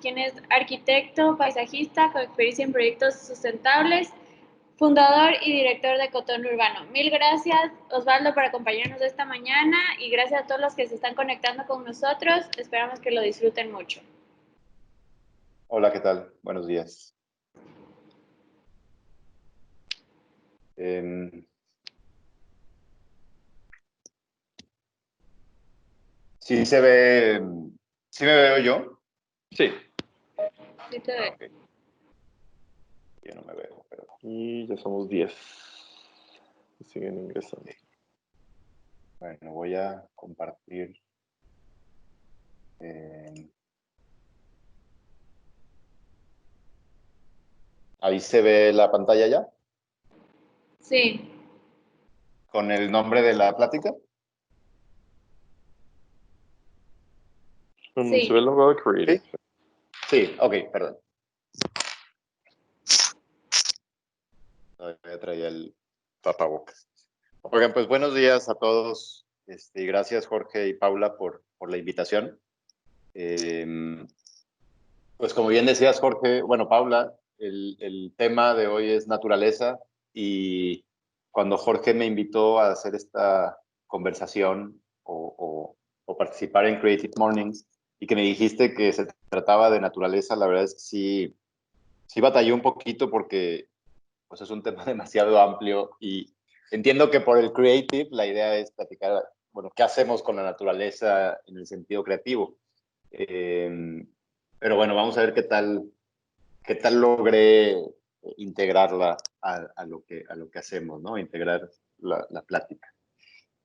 quien es arquitecto, paisajista, con experiencia en proyectos sustentables, fundador y director de Cotón Urbano. Mil gracias, Osvaldo, por acompañarnos esta mañana y gracias a todos los que se están conectando con nosotros. Esperamos que lo disfruten mucho. Hola, ¿qué tal? Buenos días. ¿Sí se ve? ¿Sí me veo yo? Sí. Sí te veo. Okay. Yo no me veo, pero... Y ya somos 10. Siguen ingresando. Bueno, voy a compartir. ¿Ahí se ve la pantalla ya? Sí. ¿Con el nombre de la plática? Sí. Se ve el logo de Creative. Sí, ok, perdón. Todavía traía el tapabocas. Oigan, pues buenos días a todos. Gracias, Jorge y Paula, por la invitación. Pues como bien decías, Jorge, bueno, Paula, el tema de hoy es naturaleza y cuando Jorge me invitó a hacer esta conversación o participar en Creative Mornings y que me dijiste que se trataba de naturaleza, la verdad es que sí batallé un poquito porque pues es un tema demasiado amplio y entiendo que por el Creative la idea es platicar, bueno, ¿qué hacemos con la naturaleza en el sentido creativo? Pero bueno, vamos a ver qué tal logré integrarla a lo que hacemos, ¿no? Integrar la plática.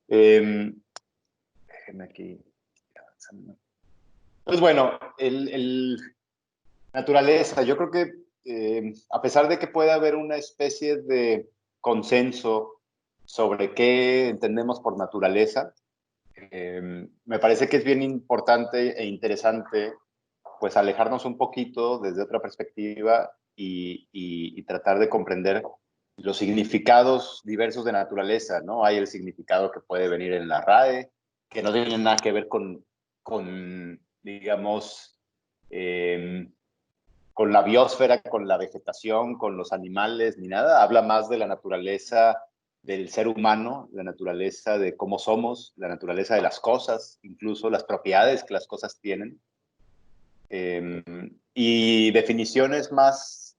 Déjenme aquí. Pues bueno, naturaleza, yo creo que a pesar de que pueda haber una especie de consenso sobre qué entendemos por naturaleza, me parece que es bien importante e interesante pues alejarnos un poquito desde otra perspectiva y tratar de comprender los significados diversos de naturaleza, ¿no? Hay el significado que puede venir en la RAE, que no tiene nada que ver con digamos, con la biosfera, con la vegetación, con los animales, ni nada. Habla más de la naturaleza del ser humano, la naturaleza de cómo somos, la naturaleza de las cosas, incluso las propiedades que las cosas tienen. Y definiciones más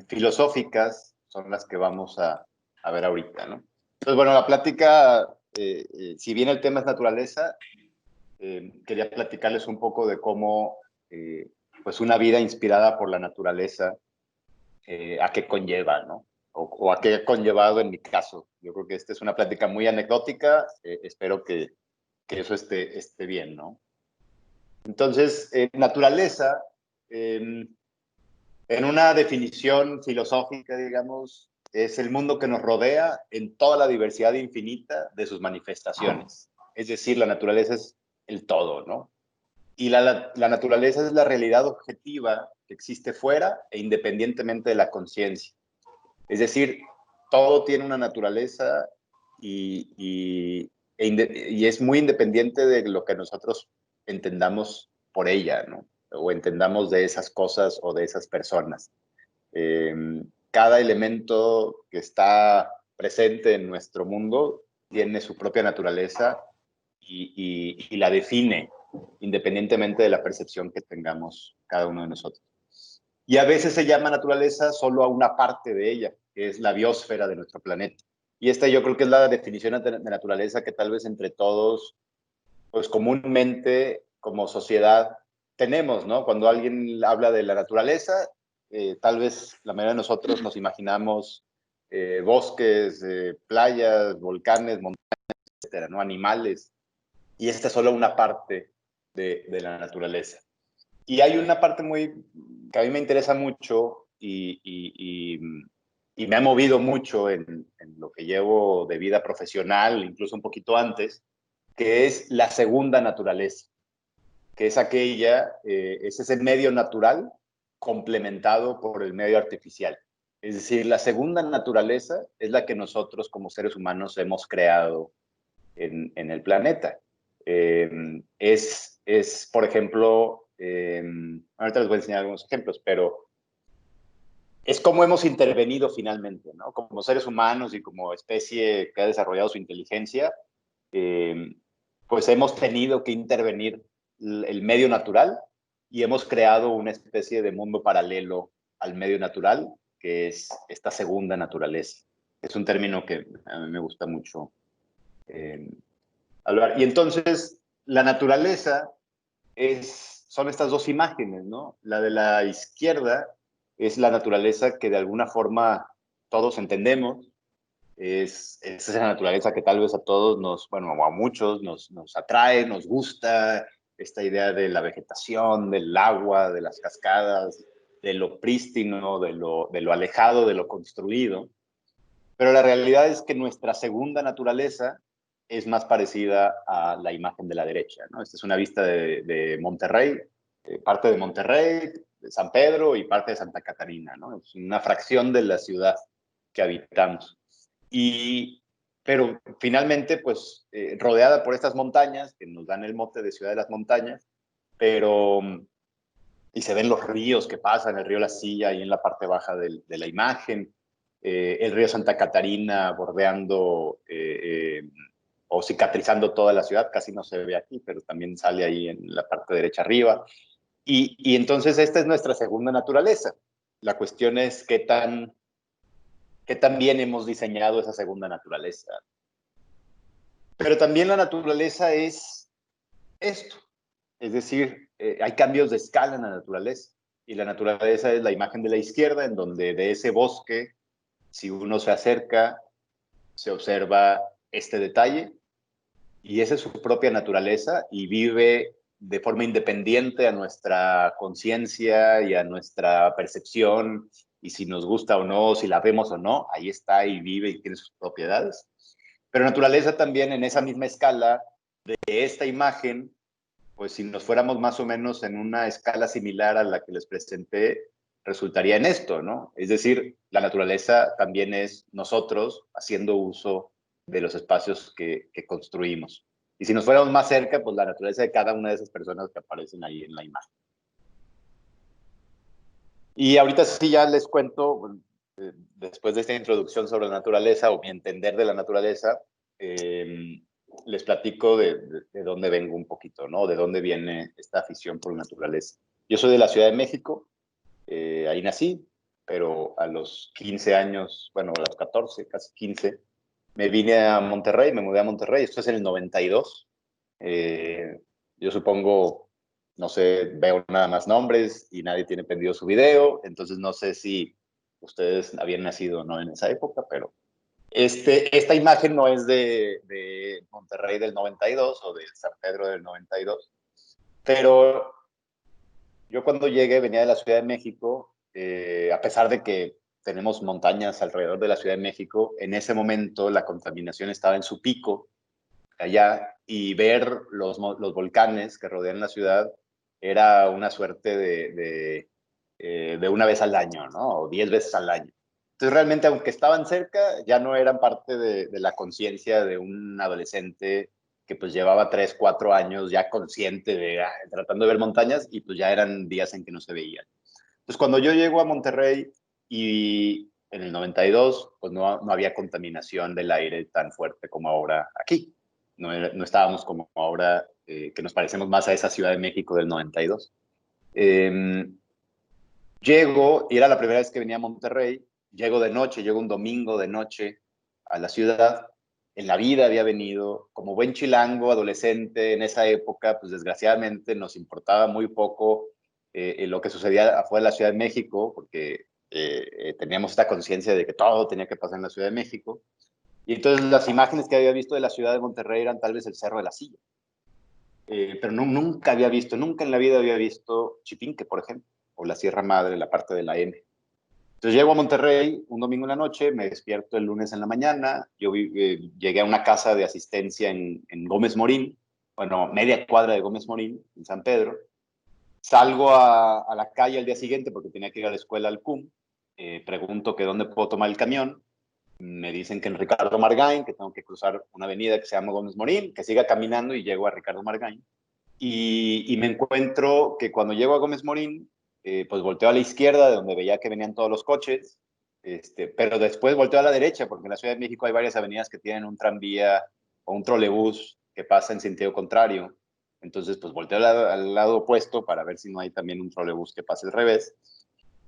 filosóficas son las que vamos a ver ahorita, ¿no? Entonces, bueno, la plática, si bien el tema es naturaleza, quería platicarles un poco de cómo pues una vida inspirada por la naturaleza, a qué conlleva, ¿no? O a qué ha conllevado en mi caso. Yo creo que esta es una plática muy anecdótica, espero que eso esté bien, ¿no? Entonces, naturaleza, en una definición filosófica, digamos, es el mundo que nos rodea en toda la diversidad infinita de sus manifestaciones. Es decir, la naturaleza es el todo, ¿no? Y la naturaleza es la realidad objetiva que existe fuera e independientemente de la conciencia. Es decir, todo tiene una naturaleza y es muy independiente de lo que nosotros entendamos por ella, ¿no? O entendamos de esas cosas o de esas personas. Cada elemento que está presente en nuestro mundo tiene su propia naturaleza y la define independientemente de la percepción que tengamos cada uno de nosotros. Y a veces se llama naturaleza solo a una parte de ella, que es la biosfera de nuestro planeta. Y esta yo creo que es la definición de naturaleza que tal vez entre todos, pues comúnmente como sociedad tenemos, ¿no? Cuando alguien habla de la naturaleza, tal vez la mayoría de nosotros nos imaginamos bosques, playas, volcanes, montañas, etcétera, ¿no? Animales. Y esta es solo una parte de la naturaleza. Y hay una parte que a mí me interesa mucho y me ha movido mucho en lo que llevo de vida profesional, incluso un poquito antes, que es la segunda naturaleza, que es es ese medio natural complementado por el medio artificial. Es decir, la segunda naturaleza es la que nosotros como seres humanos hemos creado en el planeta. Es, por ejemplo, ahorita les voy a enseñar algunos ejemplos, pero es cómo hemos intervenido finalmente, ¿no? Como seres humanos y como especie que ha desarrollado su inteligencia, pues hemos tenido que intervenir el medio natural y hemos creado una especie de mundo paralelo al medio natural, que es esta segunda naturaleza. Es un término que a mí me gusta mucho hablar. Y entonces, la naturaleza son estas dos imágenes, ¿no? La de la izquierda es la naturaleza que de alguna forma todos entendemos, es esa naturaleza que tal vez a todos bueno, a muchos nos atrae, nos gusta, esta idea de la vegetación, del agua, de las cascadas, de lo prístino, de lo alejado, de lo construido. Pero la realidad es que nuestra segunda naturaleza es más parecida a la imagen de la derecha, ¿no? Esta es una vista de Monterrey, parte de Monterrey, de San Pedro y parte de Santa Catarina, ¿no? Es una fracción de la ciudad que habitamos. Pero finalmente, pues, rodeada por estas montañas, que nos dan el mote de Ciudad de las Montañas, y se ven los ríos que pasan, el río La Silla ahí en la parte baja de la imagen, el río Santa Catarina bordeando o cicatrizando toda la ciudad, casi no se ve aquí, pero también sale ahí en la parte derecha arriba. Y entonces esta es nuestra segunda naturaleza. La cuestión es qué tan bien hemos diseñado esa segunda naturaleza. Pero también la naturaleza es esto. Es decir, hay cambios de escala en la naturaleza. Y la naturaleza es la imagen de la izquierda, en donde de ese bosque, si uno se acerca, se observa este detalle, y esa es su propia naturaleza, y vive de forma independiente a nuestra conciencia y a nuestra percepción, y si nos gusta o no, si la vemos o no, ahí está y vive y tiene sus propiedades. Pero naturaleza también en esa misma escala de esta imagen, pues si nos fuéramos más o menos en una escala similar a la que les presenté, resultaría en esto, ¿no? Es decir, la naturaleza también es nosotros haciendo uso de los espacios que construimos. Y si nos fuéramos más cerca, pues la naturaleza de cada una de esas personas que aparecen ahí en la imagen. Y ahorita sí ya les cuento, después de esta introducción sobre la naturaleza o mi entender de la naturaleza, les platico de dónde vengo un poquito, ¿no? De dónde viene esta afición por la naturaleza. Yo soy de la Ciudad de México, ahí nací, pero a los 15 años, bueno, a los 14, casi 15, me vine a Monterrey, me mudé a Monterrey, esto es en el 92. Yo supongo, no sé, veo nada más nombres y nadie tiene pendido su video, entonces no sé si ustedes habían nacido o no en esa época, pero esta imagen no es de Monterrey del 92 o de San Pedro del 92, pero yo cuando llegué venía de la Ciudad de México, a pesar de que tenemos montañas alrededor de la Ciudad de México, en ese momento la contaminación estaba en su pico allá, y ver los volcanes que rodean la ciudad era una suerte de una vez al año, ¿no? O 10 veces al año. Entonces realmente, aunque estaban cerca, ya no eran parte de la conciencia de un adolescente que pues llevaba 3, 4 años ya consciente tratando de ver montañas, y pues ya eran días en que no se veían. Entonces cuando yo llego a Monterrey y en el 92, pues no había contaminación del aire tan fuerte como ahora aquí. No estábamos como ahora, que nos parecemos más a esa Ciudad de México del 92. Llego, y era la primera vez que venía a Monterrey, llego de noche, llego un domingo de noche a la ciudad. En la vida había venido, como buen chilango, adolescente, en esa época, pues desgraciadamente nos importaba muy poco lo que sucedía afuera de la Ciudad de México, porque teníamos esta conciencia de que todo tenía que pasar en la Ciudad de México. Y entonces las imágenes que había visto de la ciudad de Monterrey eran tal vez el Cerro de la Silla. Pero nunca había visto, nunca en la vida había visto Chipinque, por ejemplo, o la Sierra Madre, la parte de la M. Entonces llego a Monterrey un domingo en la noche, me despierto el lunes en la mañana, yo llegué a una casa de asistencia en Gómez Morín, bueno, media cuadra de Gómez Morín, en San Pedro. Salgo a la calle al día siguiente porque tenía que ir a la escuela al CUM, pregunto que dónde puedo tomar el camión, me dicen que en Ricardo Margain, que tengo que cruzar una avenida que se llama Gómez Morín, que siga caminando y llego a Ricardo Margain. y me encuentro que cuando llego a Gómez Morín, pues volteo a la izquierda, de donde veía que venían todos los coches, pero después volteo a la derecha, porque en la Ciudad de México hay varias avenidas que tienen un tranvía o un trolebús que pasa en sentido contrario. Entonces, pues volteo al lado opuesto para ver si no hay también un trolebús que pase al revés.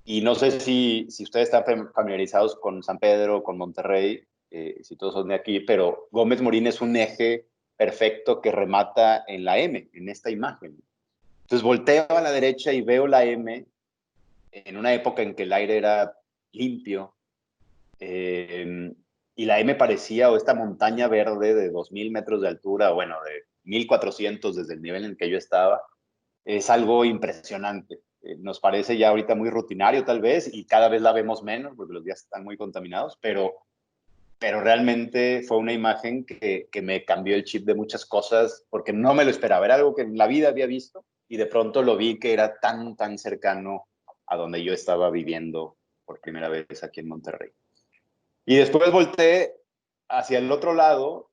Y no sé si ustedes están familiarizados con San Pedro, con Monterrey, si todos son de aquí, pero Gómez Morín es un eje perfecto que remata en la M, en esta imagen. Entonces volteo a la derecha y veo la M en una época en que el aire era limpio, y la M parecía, o esta montaña verde de 2.000 metros de altura, bueno, de 1.400 desde el nivel en el que yo estaba, es algo impresionante. Nos parece ya ahorita muy rutinario tal vez, y cada vez la vemos menos porque los días están muy contaminados, pero realmente fue una imagen que me cambió el chip de muchas cosas porque no me lo esperaba. Era algo que en la vida había visto y de pronto lo vi que era tan cercano a donde yo estaba viviendo por primera vez aquí en Monterrey. Y después volteé hacia el otro lado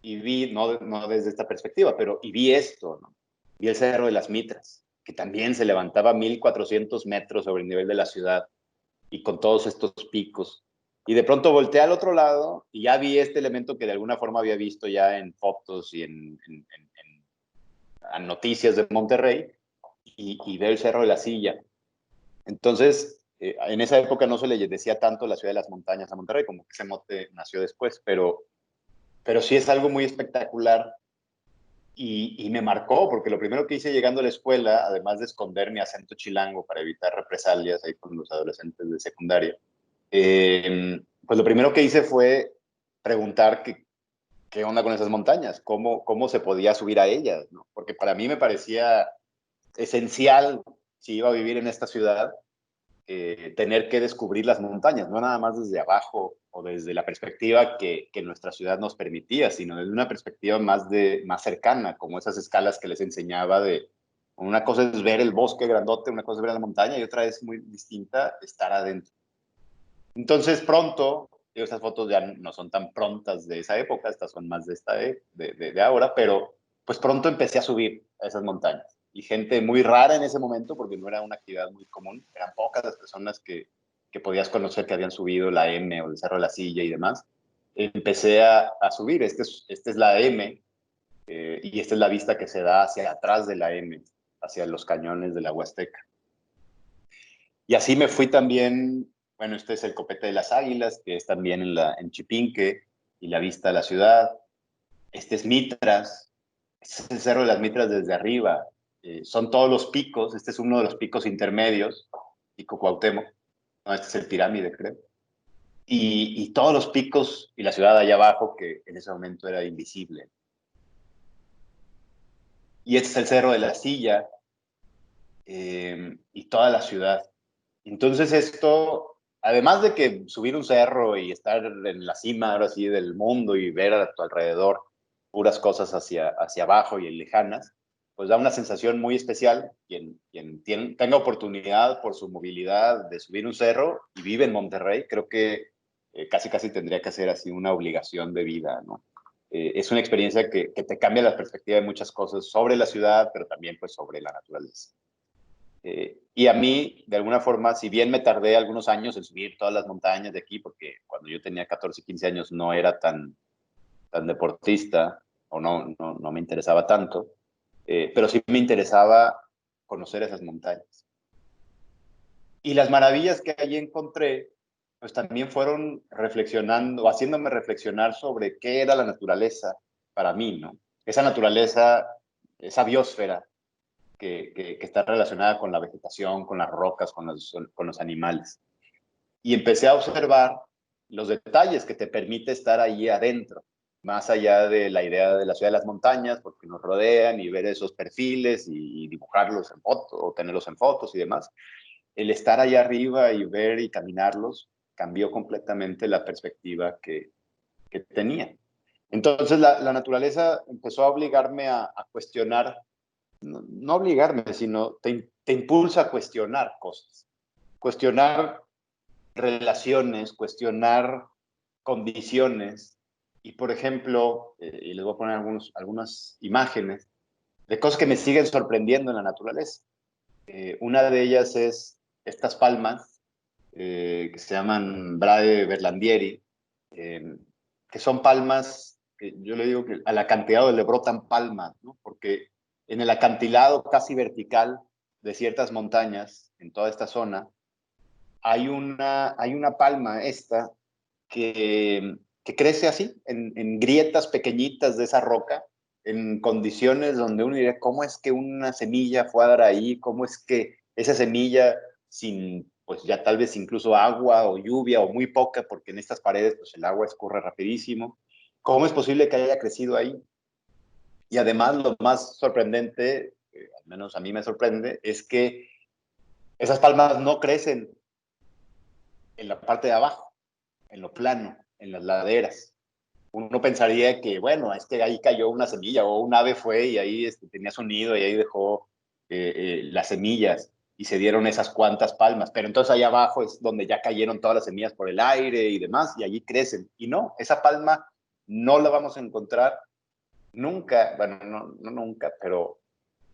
y vi, no desde esta perspectiva, pero y vi esto, ¿no? Vi el Cerro de las Mitras, que también se levantaba 1.400 metros sobre el nivel de la ciudad y con todos estos picos. Y de pronto volteé al otro lado y ya vi este elemento que de alguna forma había visto ya en fotos y en noticias de Monterrey, y veo el Cerro de la Silla. Entonces, en esa época no se le decía tanto la ciudad de las montañas a Monterrey, como que ese mote nació después, pero sí es algo muy espectacular y me marcó, porque lo primero que hice llegando a la escuela, además de esconder mi acento chilango para evitar represalias ahí con los adolescentes de secundaria, pues lo primero que hice fue preguntar qué onda con esas montañas, cómo se podía subir a ellas, ¿no? Porque para mí me parecía esencial, si iba a vivir en esta ciudad, tener que descubrir las montañas, no nada más desde abajo o desde la perspectiva que nuestra ciudad nos permitía, sino desde una perspectiva más cercana, como esas escalas que les enseñaba de una cosa es ver el bosque grandote, una cosa es ver la montaña y otra es muy distinta estar adentro. Entonces pronto, estas fotos ya no son tan prontas de esa época, estas son más de de ahora, pero pues pronto empecé a subir a esas montañas. Y gente muy rara en ese momento, porque no era una actividad muy común, eran pocas las personas que podías conocer que habían subido la M o el Cerro de la Silla y demás. Empecé a subir, esta es la M, y esta es la vista que se da hacia atrás de la M, hacia los cañones de la Huasteca. Y así me fui también, bueno, este es el Copete de las Águilas, que es también en Chipinque, y la vista a la ciudad. Este es Mitras, este es el Cerro de las Mitras desde arriba. Son todos los picos, este es uno de los picos intermedios, Pico Cuauhtémoc, no, este es el Pirámide, creo. Y todos los picos y la ciudad allá abajo, que en ese momento era invisible. Y este es el Cerro de la Silla, y toda la ciudad. Entonces esto, además de que subir un cerro y estar en la cima ahora sí del mundo y ver a tu alrededor puras cosas hacia abajo y lejanas, pues da una sensación muy especial. Quien tenga oportunidad por su movilidad de subir un cerro y vive en Monterrey, creo que casi tendría que ser así una obligación de vida, ¿no? Es una experiencia que te cambia la perspectiva de muchas cosas sobre la ciudad, pero también pues sobre la naturaleza. Y a mí, de alguna forma, si bien me tardé algunos años en subir todas las montañas de aquí, porque cuando yo tenía 14, 15 años no era tan deportista o no me interesaba tanto, pero sí me interesaba conocer esas montañas. Y las maravillas que allí encontré, pues también fueron reflexionando, haciéndome reflexionar sobre qué era la naturaleza para mí, ¿no? Esa naturaleza, esa biosfera que está relacionada con la vegetación, con las rocas, con los animales. Y empecé a observar los detalles que te permite estar ahí adentro, más allá de la idea de la ciudad de las montañas, porque nos rodean y ver esos perfiles y dibujarlos en fotos o tenerlos en fotos y demás. El estar allá arriba y ver y caminarlos cambió completamente la perspectiva que tenía. Entonces la naturaleza empezó a obligarme a cuestionar, no obligarme, sino te impulsa a cuestionar cosas, cuestionar relaciones, cuestionar condiciones. Y por ejemplo, y les voy a poner algunas imágenes, de cosas que me siguen sorprendiendo en la naturaleza. Una de ellas es estas palmas que se llaman Brade Berlandieri, que son palmas, que yo le digo que al acantilado le brotan palmas, ¿no? Porque en el acantilado casi vertical de ciertas montañas, en toda esta zona, hay una palma que crece así, en grietas pequeñitas de esa roca, en condiciones donde uno diría, ¿cómo es que una semilla fue a dar ahí? ¿Cómo es que esa semilla sin, pues ya tal vez incluso agua o lluvia o muy poca, porque en estas paredes pues el agua escurre rapidísimo, ¿cómo es posible que haya crecido ahí? Y además lo más sorprendente, al menos a mí me sorprende, es que esas palmas no crecen en la parte de abajo, en lo plano, en las laderas. Uno pensaría que, bueno, es que ahí cayó una semilla o un ave fue y ahí tenía su nido y ahí dejó las semillas y se dieron esas cuantas palmas. Pero entonces ahí abajo es donde ya cayeron todas las semillas por el aire y demás y allí crecen. Y no, esa palma no la vamos a encontrar nunca, bueno, no nunca, pero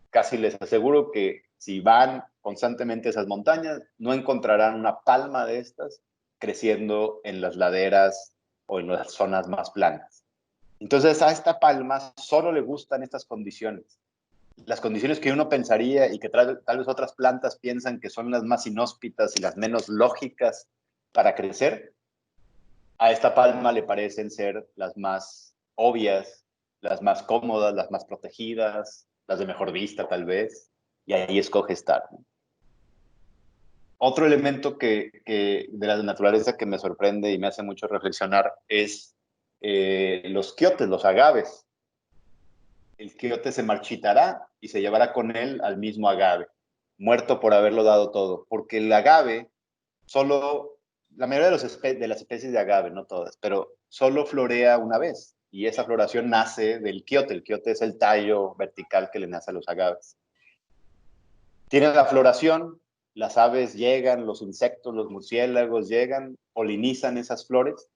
casi les aseguro que si van constantemente a esas montañas, no encontrarán una palma de estas creciendo en las laderas o en las zonas más planas. Entonces a esta palma solo le gustan estas condiciones. Las condiciones que uno pensaría y que tal vez otras plantas piensan que son las más inhóspitas y las menos lógicas para crecer, a esta palma le parecen ser las más obvias, las más cómodas, las más protegidas, las de mejor vista tal vez, y ahí escoge estar. Otro elemento de la naturaleza que me sorprende y me hace mucho reflexionar es los quiotes, los agaves. El quiote se marchitará y se llevará con él al mismo agave, muerto por haberlo dado todo, porque el agave solo, la mayoría de las especies de agave, no todas, pero solo florea una vez y esa floración nace del quiote. El quiote es el tallo vertical que le nace a los agaves. Tiene la floración, las aves llegan, los insectos, los murciélagos llegan, polinizan esas flores,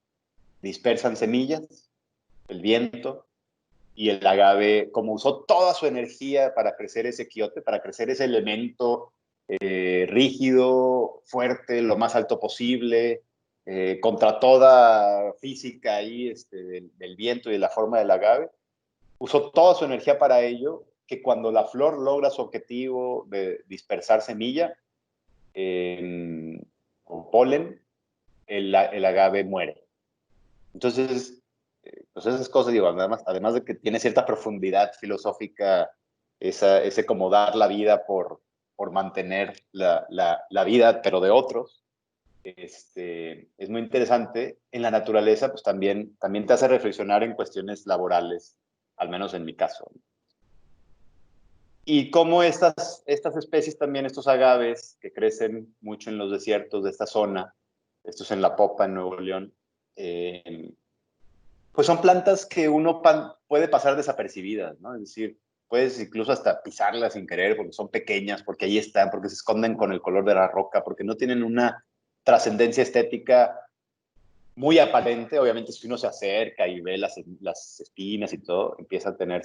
dispersan semillas, el viento, y el agave, como usó toda su energía para crecer ese quiote, para crecer ese elemento rígido, fuerte, lo más alto posible, contra toda física ahí, del viento y de la forma del agave, usó toda su energía para ello, que cuando la flor logra su objetivo de dispersar semilla o polen, el agave muere. Entonces, pues esas cosas, digo, además de que tiene cierta profundidad filosófica, ese como dar la vida por mantener la vida, pero de otros, es muy interesante. En la naturaleza, pues también te hace reflexionar en cuestiones laborales, al menos en mi caso. Y cómo estas especies también, estos agaves que crecen mucho en los desiertos de esta zona, estos en La Popa, en Nuevo León, pues son plantas que uno puede pasar desapercibidas, ¿no? Es decir, puedes incluso hasta pisarlas sin querer porque son pequeñas, porque ahí están, porque se esconden con el color de la roca, porque no tienen una trascendencia estética muy aparente. Obviamente, si uno se acerca y ve las espinas y todo, empieza a tener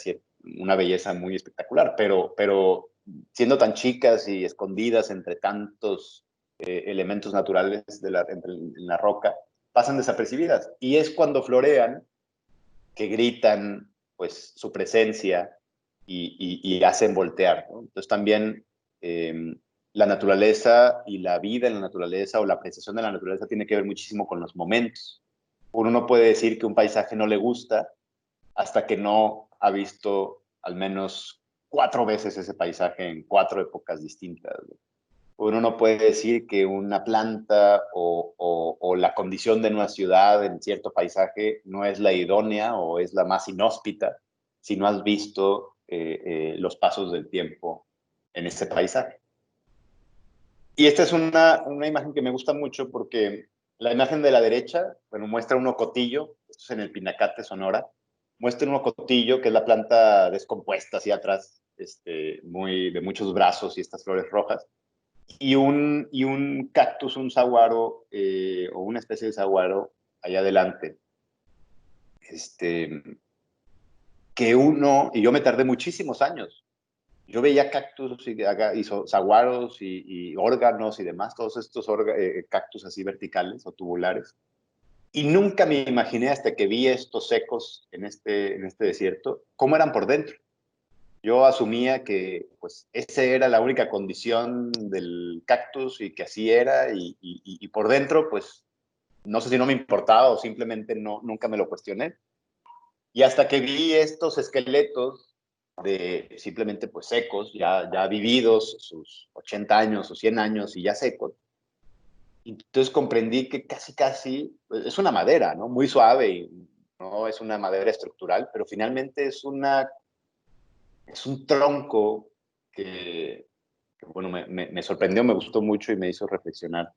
una belleza muy espectacular, pero siendo tan chicas y escondidas entre tantos elementos naturales en la roca, pasan desapercibidas. Y es cuando florean que gritan pues su presencia y hacen voltear, ¿no? Entonces también la naturaleza y la vida en la naturaleza o la apreciación de la naturaleza tiene que ver muchísimo con los momentos. Uno no puede decir que un paisaje no le gusta hasta que no ha visto al menos 4 veces ese paisaje en 4 épocas distintas, ¿no? Uno no puede decir que una planta o la condición de una ciudad en cierto paisaje no es la idónea o es la más inhóspita si no has visto los pasos del tiempo en ese paisaje. Y esta es una imagen que me gusta mucho porque la imagen de la derecha, bueno, muestra un ocotillo, esto es en el Pinacate, Sonora, muestra un ocotillo que es la planta descompuesta hacia atrás, de muchos brazos y estas flores rojas, y un cactus, un saguaro o una especie de saguaro allá adelante. Y yo me tardé muchísimos años yo veía cactus y saguaros y órganos y demás, todos estos cactus así verticales o tubulares. Y nunca me imaginé hasta que vi estos secos en este desierto, cómo eran por dentro. Yo asumía que pues esa era la única condición del cactus y que así era y por dentro pues no sé si no me importaba o simplemente no, nunca me lo cuestioné. Y hasta que vi estos esqueletos de simplemente pues secos, ya vividos, sus 80 años o 100 años y ya secos, entonces comprendí que casi pues, es una madera, ¿no? Muy suave y no es una madera estructural, pero finalmente es un tronco que bueno, me sorprendió, me gustó mucho y me hizo reflexionar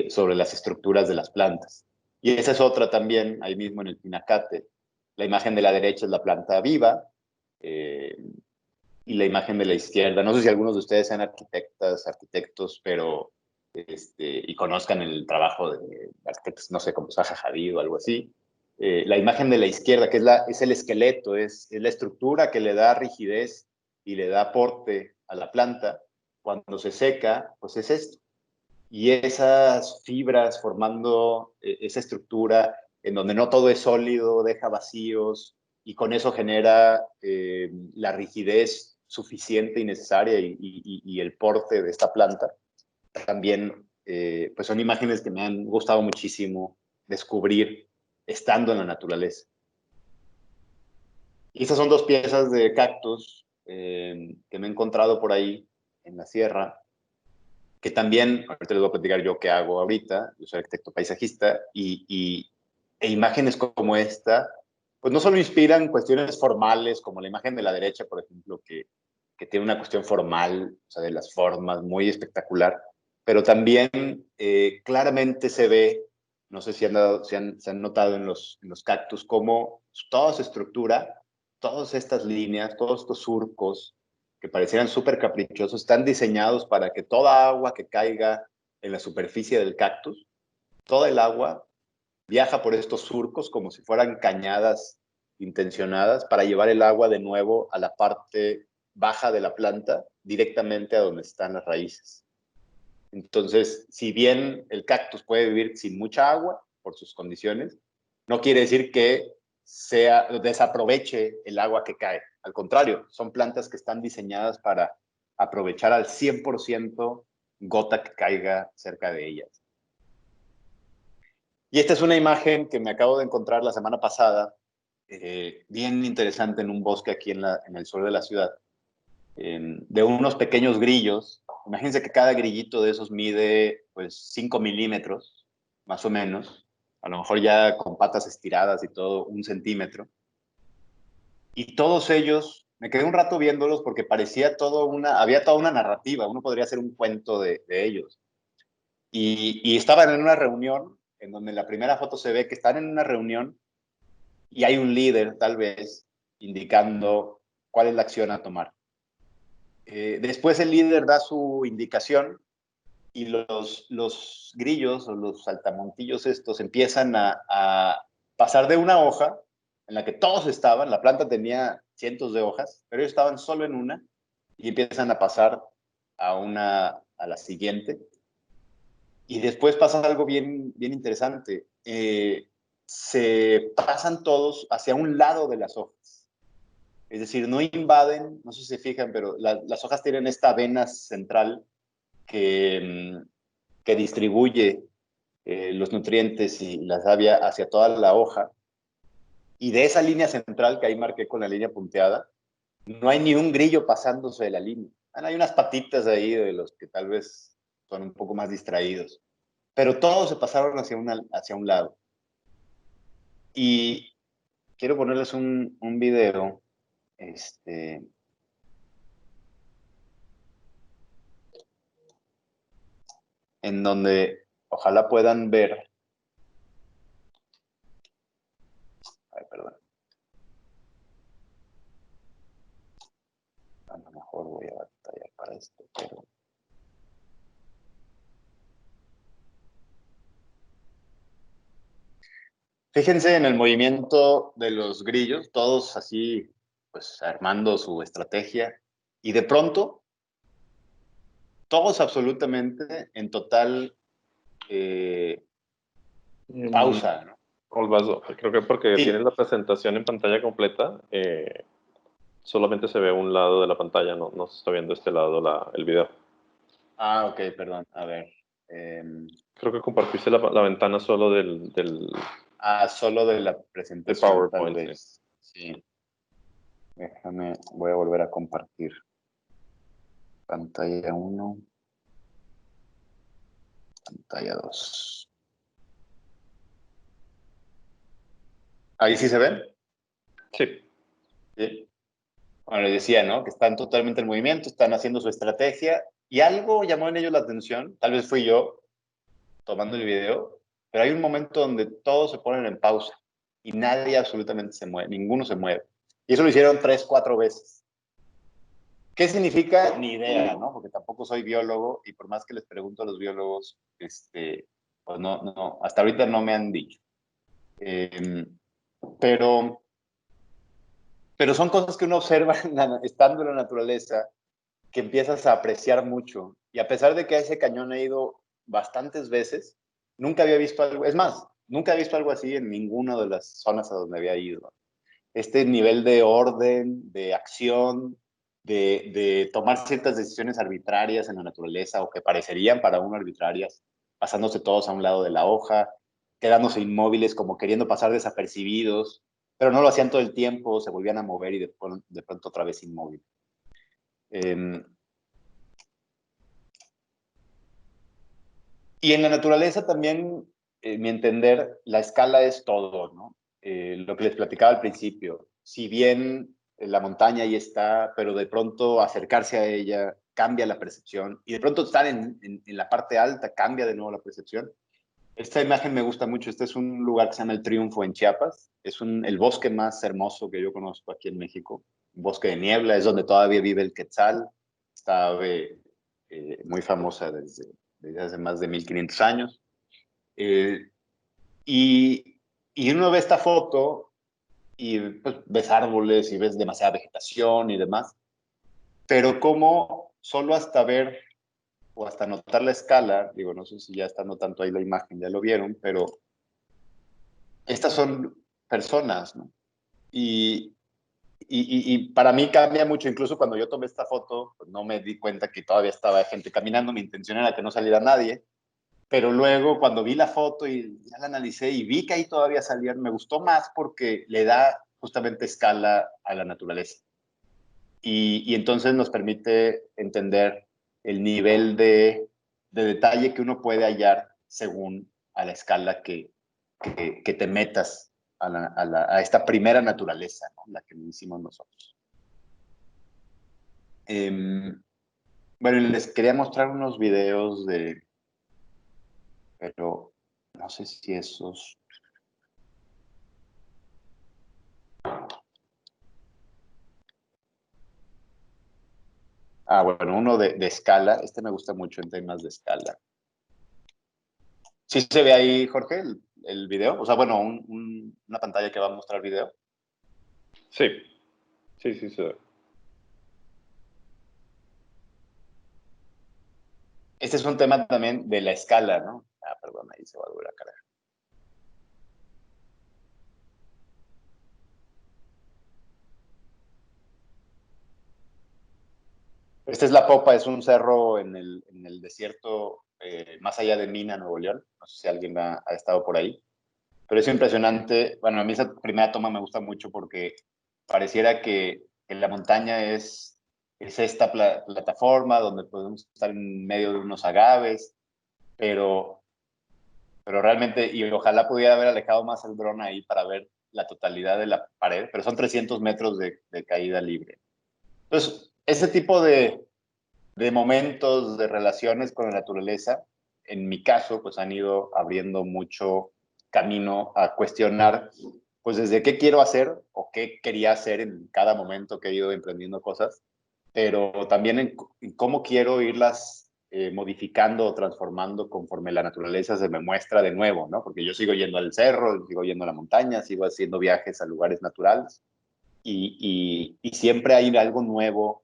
sobre las estructuras de las plantas. Y esa es otra también, ahí mismo en el pinacate. La imagen de la derecha es la planta viva eh, y la imagen de la izquierda. No sé si algunos de ustedes sean arquitectos, pero y conozcan el trabajo de arquitectos, no sé, como Zaha Hadid o algo así. La imagen de la izquierda, que es el esqueleto, es la estructura que le da rigidez y le da porte a la planta. Cuando se seca, pues es esto. Y esas fibras formando esa estructura en donde no todo es sólido, deja vacíos y con eso genera la rigidez suficiente y necesaria y el porte de esta planta. También pues son imágenes que me han gustado muchísimo descubrir estando en la naturaleza. Y estas son dos piezas de cactus que me he encontrado por ahí en la sierra, que también, ahorita les voy a platicar yo qué hago ahorita, yo soy arquitecto paisajista, e imágenes como esta, pues no solo inspiran cuestiones formales, como la imagen de la derecha, por ejemplo, que tiene una cuestión formal, o sea, de las formas, muy espectacular, pero también claramente se ve, no sé si se han notado en los cactus, cómo toda su estructura, todas estas líneas, todos estos surcos, que parecieran súper caprichosos, están diseñados para que toda agua que caiga en la superficie del cactus, toda el agua viaja por estos surcos como si fueran cañadas intencionadas para llevar el agua de nuevo a la parte baja de la planta, directamente a donde están las raíces. Entonces, si bien el cactus puede vivir sin mucha agua por sus condiciones, no quiere decir que desaproveche el agua que cae. Al contrario, son plantas que están diseñadas para aprovechar al 100% gota que caiga cerca de ellas. Y esta es una imagen que me acabo de encontrar la semana pasada, bien interesante en un bosque aquí en el sur de la ciudad, de unos pequeños grillos. Imagínense que cada grillito de esos mide pues 5 milímetros, más o menos, a lo mejor ya con patas estiradas y todo, 1 centímetro. Y todos ellos, me quedé un rato viéndolos porque había toda una narrativa, uno podría hacer un cuento de ellos. Y estaban en una reunión, en donde en la primera foto se ve que están en una reunión y hay un líder, tal vez, indicando cuál es la acción a tomar. Después el líder da su indicación y los grillos o los saltamontillos estos empiezan a pasar de una hoja en la que todos estaban, la planta tenía cientos de hojas, pero ellos estaban solo en una y empiezan a pasar a la siguiente. Y después pasa algo bien interesante. Se pasan todos hacia un lado de las hojas. Es decir, no invaden, no sé si se fijan, pero las hojas tienen esta vena central que distribuye los nutrientes y la savia hacia toda la hoja. Y de esa línea central que ahí marqué con la línea punteada, no hay ni un grillo pasándose de la línea. Hay unas patitas ahí de los que tal vez son un poco más distraídos. Pero todos se pasaron hacia un lado. Y quiero ponerles un video en donde ojalá puedan ver. Ay, perdón. A lo mejor voy a batallar para esto, pero... Fíjense en el movimiento de los grillos, todos así, pues armando su estrategia. Y de pronto, todos absolutamente en total pausa, ¿no? Olvaso, creo que porque Sí. tienes la presentación en pantalla completa, solamente se ve un lado de la pantalla, no se está viendo este lado el video. Ah, ok, perdón. A ver. Creo que compartiste la ventana solo del Solo de la de presentación, tal PowerPoint, sí. vez. Sí. Déjame, voy a volver a compartir. Pantalla 1, pantalla 2. ¿Ahí sí se ven? Sí. Sí. Bueno, les decía, ¿no? Que están totalmente en movimiento, están haciendo su estrategia y algo llamó en ellos la atención, tal vez fui yo tomando el video, pero hay un momento donde todos se ponen en pausa y nadie absolutamente se mueve, ninguno se mueve. Y eso lo hicieron 3, 4 veces. ¿Qué significa? Ni idea, ¿no? Porque tampoco soy biólogo y por más que les pregunto a los biólogos, pues no, hasta ahorita no me han dicho. Pero son cosas que uno observa estando en la naturaleza, que empiezas a apreciar mucho. Y a pesar de que a ese cañón he ido bastantes veces, nunca había visto algo, es más, nunca he visto algo así en ninguna de las zonas a donde había ido. Este nivel de orden, de acción, de tomar ciertas decisiones arbitrarias en la naturaleza o que parecerían para uno arbitrarias, pasándose todos a un lado de la hoja, quedándose inmóviles como queriendo pasar desapercibidos, pero no lo hacían todo el tiempo, se volvían a mover y de pronto otra vez inmóviles. Y en la naturaleza también, mi entender, la escala es todo, ¿no? Lo que les platicaba al principio, si bien la montaña ahí está, pero de pronto acercarse a ella cambia la percepción y de pronto estar en la parte alta cambia de nuevo la percepción. Esta imagen me gusta mucho. Este es un lugar que se llama El Triunfo en Chiapas. Es el bosque más hermoso que yo conozco aquí en México. Un bosque de niebla, es donde todavía vive el quetzal. Esta ave muy famosa desde hace más de 1500 años. Eh, y, y uno ve esta foto y pues, ves árboles y ves demasiada vegetación y demás, pero como solo hasta ver o hasta notar la escala, digo, no sé si ya estando tanto ahí la imagen, ya lo vieron, pero estas son personas, ¿no? Y para mí cambia mucho, incluso cuando yo tomé esta foto, pues no me di cuenta que todavía estaba gente caminando, mi intención era que no saliera nadie, pero luego cuando vi la foto y ya la analicé y vi que ahí todavía salían, me gustó más porque le da justamente escala a la naturaleza. Y entonces nos permite entender el nivel de detalle que uno puede hallar según a la escala que te metas a esta primera naturaleza, ¿no? La que hicimos nosotros. Bueno, les quería mostrar unos videos pero no sé si esos... Bueno, uno de escala. Este me gusta mucho en temas de escala. ¿Sí se ve ahí, Jorge, el video? O sea, bueno, una pantalla que va a mostrar video. Sí, sí se ve. Este es un tema también de la escala, ¿no? Perdón, ahí se va a volver a cargar. Esta es La Popa, es un cerro en el desierto, más allá de Mina, Nuevo León. No sé si alguien ha estado por ahí. Pero es impresionante. Bueno, a mí esa primera toma me gusta mucho porque pareciera que la montaña es esta plataforma donde podemos estar en medio de unos agaves, pero realmente, y ojalá pudiera haber alejado más el dron ahí para ver la totalidad de la pared, pero son 300 metros de caída libre. Entonces, ese tipo de momentos, de relaciones con la naturaleza, en mi caso, pues han ido abriendo mucho camino a cuestionar, pues desde qué quiero hacer o qué quería hacer en cada momento que he ido emprendiendo cosas, pero también en cómo quiero irlas modificando o transformando conforme la naturaleza se me muestra de nuevo, ¿no? Porque yo sigo yendo al cerro, sigo yendo a la montaña, sigo haciendo viajes a lugares naturales y siempre hay algo nuevo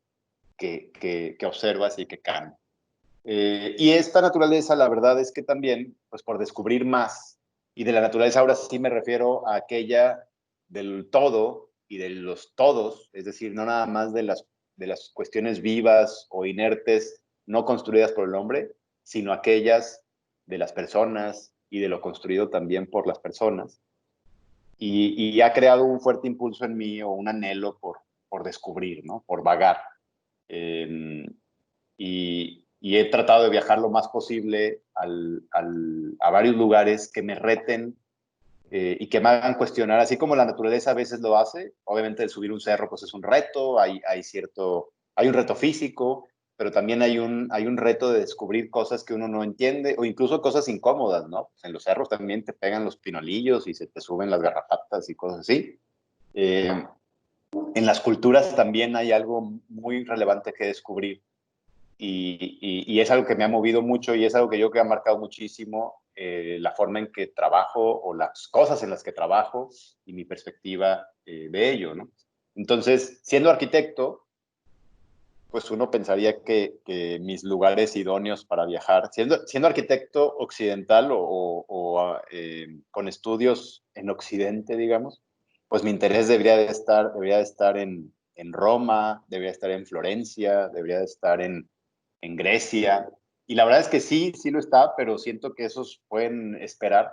que observas y que cambian. Y esta naturaleza, la verdad es que también, pues por descubrir más, y de la naturaleza ahora sí me refiero a aquella del todo y de los todos, es decir, no nada más de las cuestiones vivas o inertes no construidas por el hombre, sino aquellas de las personas y de lo construido también por las personas. Y ha creado un fuerte impulso en mí o un anhelo por descubrir, ¿no? Por vagar. Y he tratado de viajar lo más posible a varios lugares que me reten y que me hagan cuestionar, así como la naturaleza a veces lo hace. Obviamente el subir un cerro pues es un reto, hay un reto físico, pero también hay un reto de descubrir cosas que uno no entiende o incluso cosas incómodas, ¿no? Pues en los cerros también te pegan los pinolillos y se te suben las garrapatas y cosas así. En las culturas también hay algo muy relevante que descubrir y es algo que me ha movido mucho y es algo que yo creo que ha marcado muchísimo la forma en que trabajo o las cosas en las que trabajo y mi perspectiva de ello, ¿no? Entonces, siendo arquitecto, pues uno pensaría que mis lugares idóneos para viajar, siendo arquitecto occidental con estudios en Occidente, digamos, pues mi interés debería de estar en Roma, debería estar en Florencia, debería de estar en Grecia. Y la verdad es que sí lo está, pero siento que esos pueden esperar.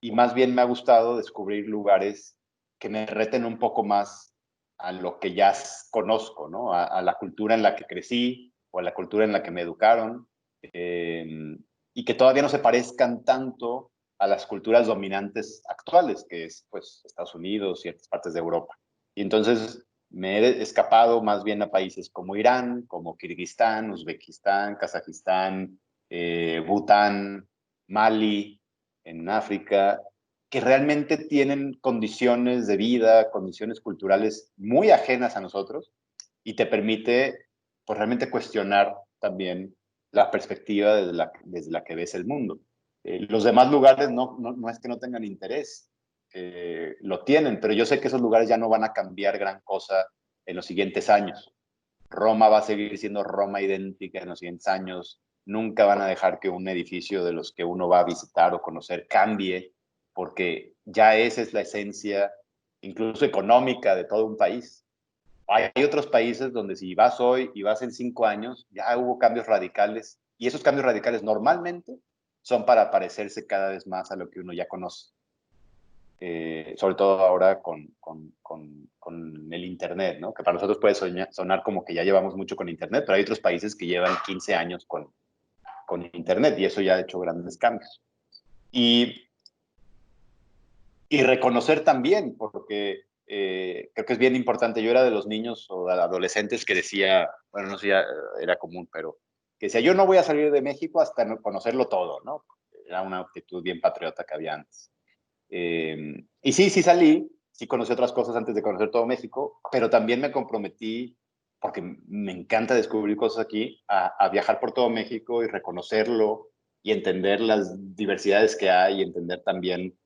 Y más bien me ha gustado descubrir lugares que me reten un poco más a lo que ya conozco, ¿no? A la cultura en la que crecí o a la cultura en la que me educaron y que todavía no se parezcan tanto a las culturas dominantes actuales, que es pues Estados Unidos, ciertas partes de Europa. Y entonces me he escapado más bien a países como Irán, como Kirguistán, Uzbekistán, Kazajistán, Bután, Mali, en África, que realmente tienen condiciones de vida, condiciones culturales muy ajenas a nosotros y te permite pues, realmente cuestionar también la perspectiva desde la que ves el mundo. Los demás lugares no es que no tengan interés, lo tienen, pero yo sé que esos lugares ya no van a cambiar gran cosa en los siguientes años. Roma va a seguir siendo Roma idéntica en los siguientes años. Nunca van a dejar que un edificio de los que uno va a visitar o conocer cambie, porque ya esa es la esencia, incluso económica, de todo un país. Hay otros países donde si vas hoy y vas en 5 años, ya hubo cambios radicales, y esos cambios radicales normalmente son para parecerse cada vez más a lo que uno ya conoce. Sobre todo ahora con el Internet, ¿no? Que para nosotros puede sonar como que ya llevamos mucho con Internet, pero hay otros países que llevan 15 años con Internet y eso ya ha hecho grandes cambios. Y reconocer también, porque creo que es bien importante. Yo era de los niños o de adolescentes que decía, bueno, no sé, ya era común, pero que decía, yo no voy a salir de México hasta conocerlo todo, ¿no? Era una actitud bien patriota que había antes. Y sí salí, sí conocí otras cosas antes de conocer todo México, pero también me comprometí, porque me encanta descubrir cosas aquí, a viajar por todo México y reconocerlo y entender las diversidades que hay y entender también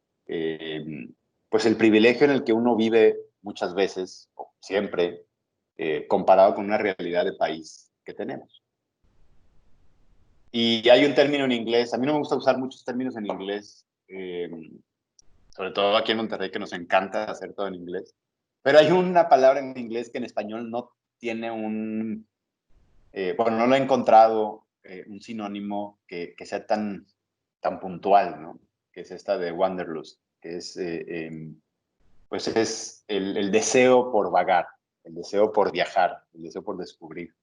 pues el privilegio en el que uno vive muchas veces, o siempre, comparado con una realidad de país que tenemos. Y hay un término en inglés, a mí no me gusta usar muchos términos en inglés, sobre todo aquí en Monterrey, que nos encanta hacer todo en inglés. Pero hay una palabra en inglés que en español no tiene bueno, no lo he encontrado un sinónimo que sea tan puntual, ¿no? Que es esta de wanderlust, que es, pues es el deseo por vagar, el deseo por viajar, el deseo por descubrir.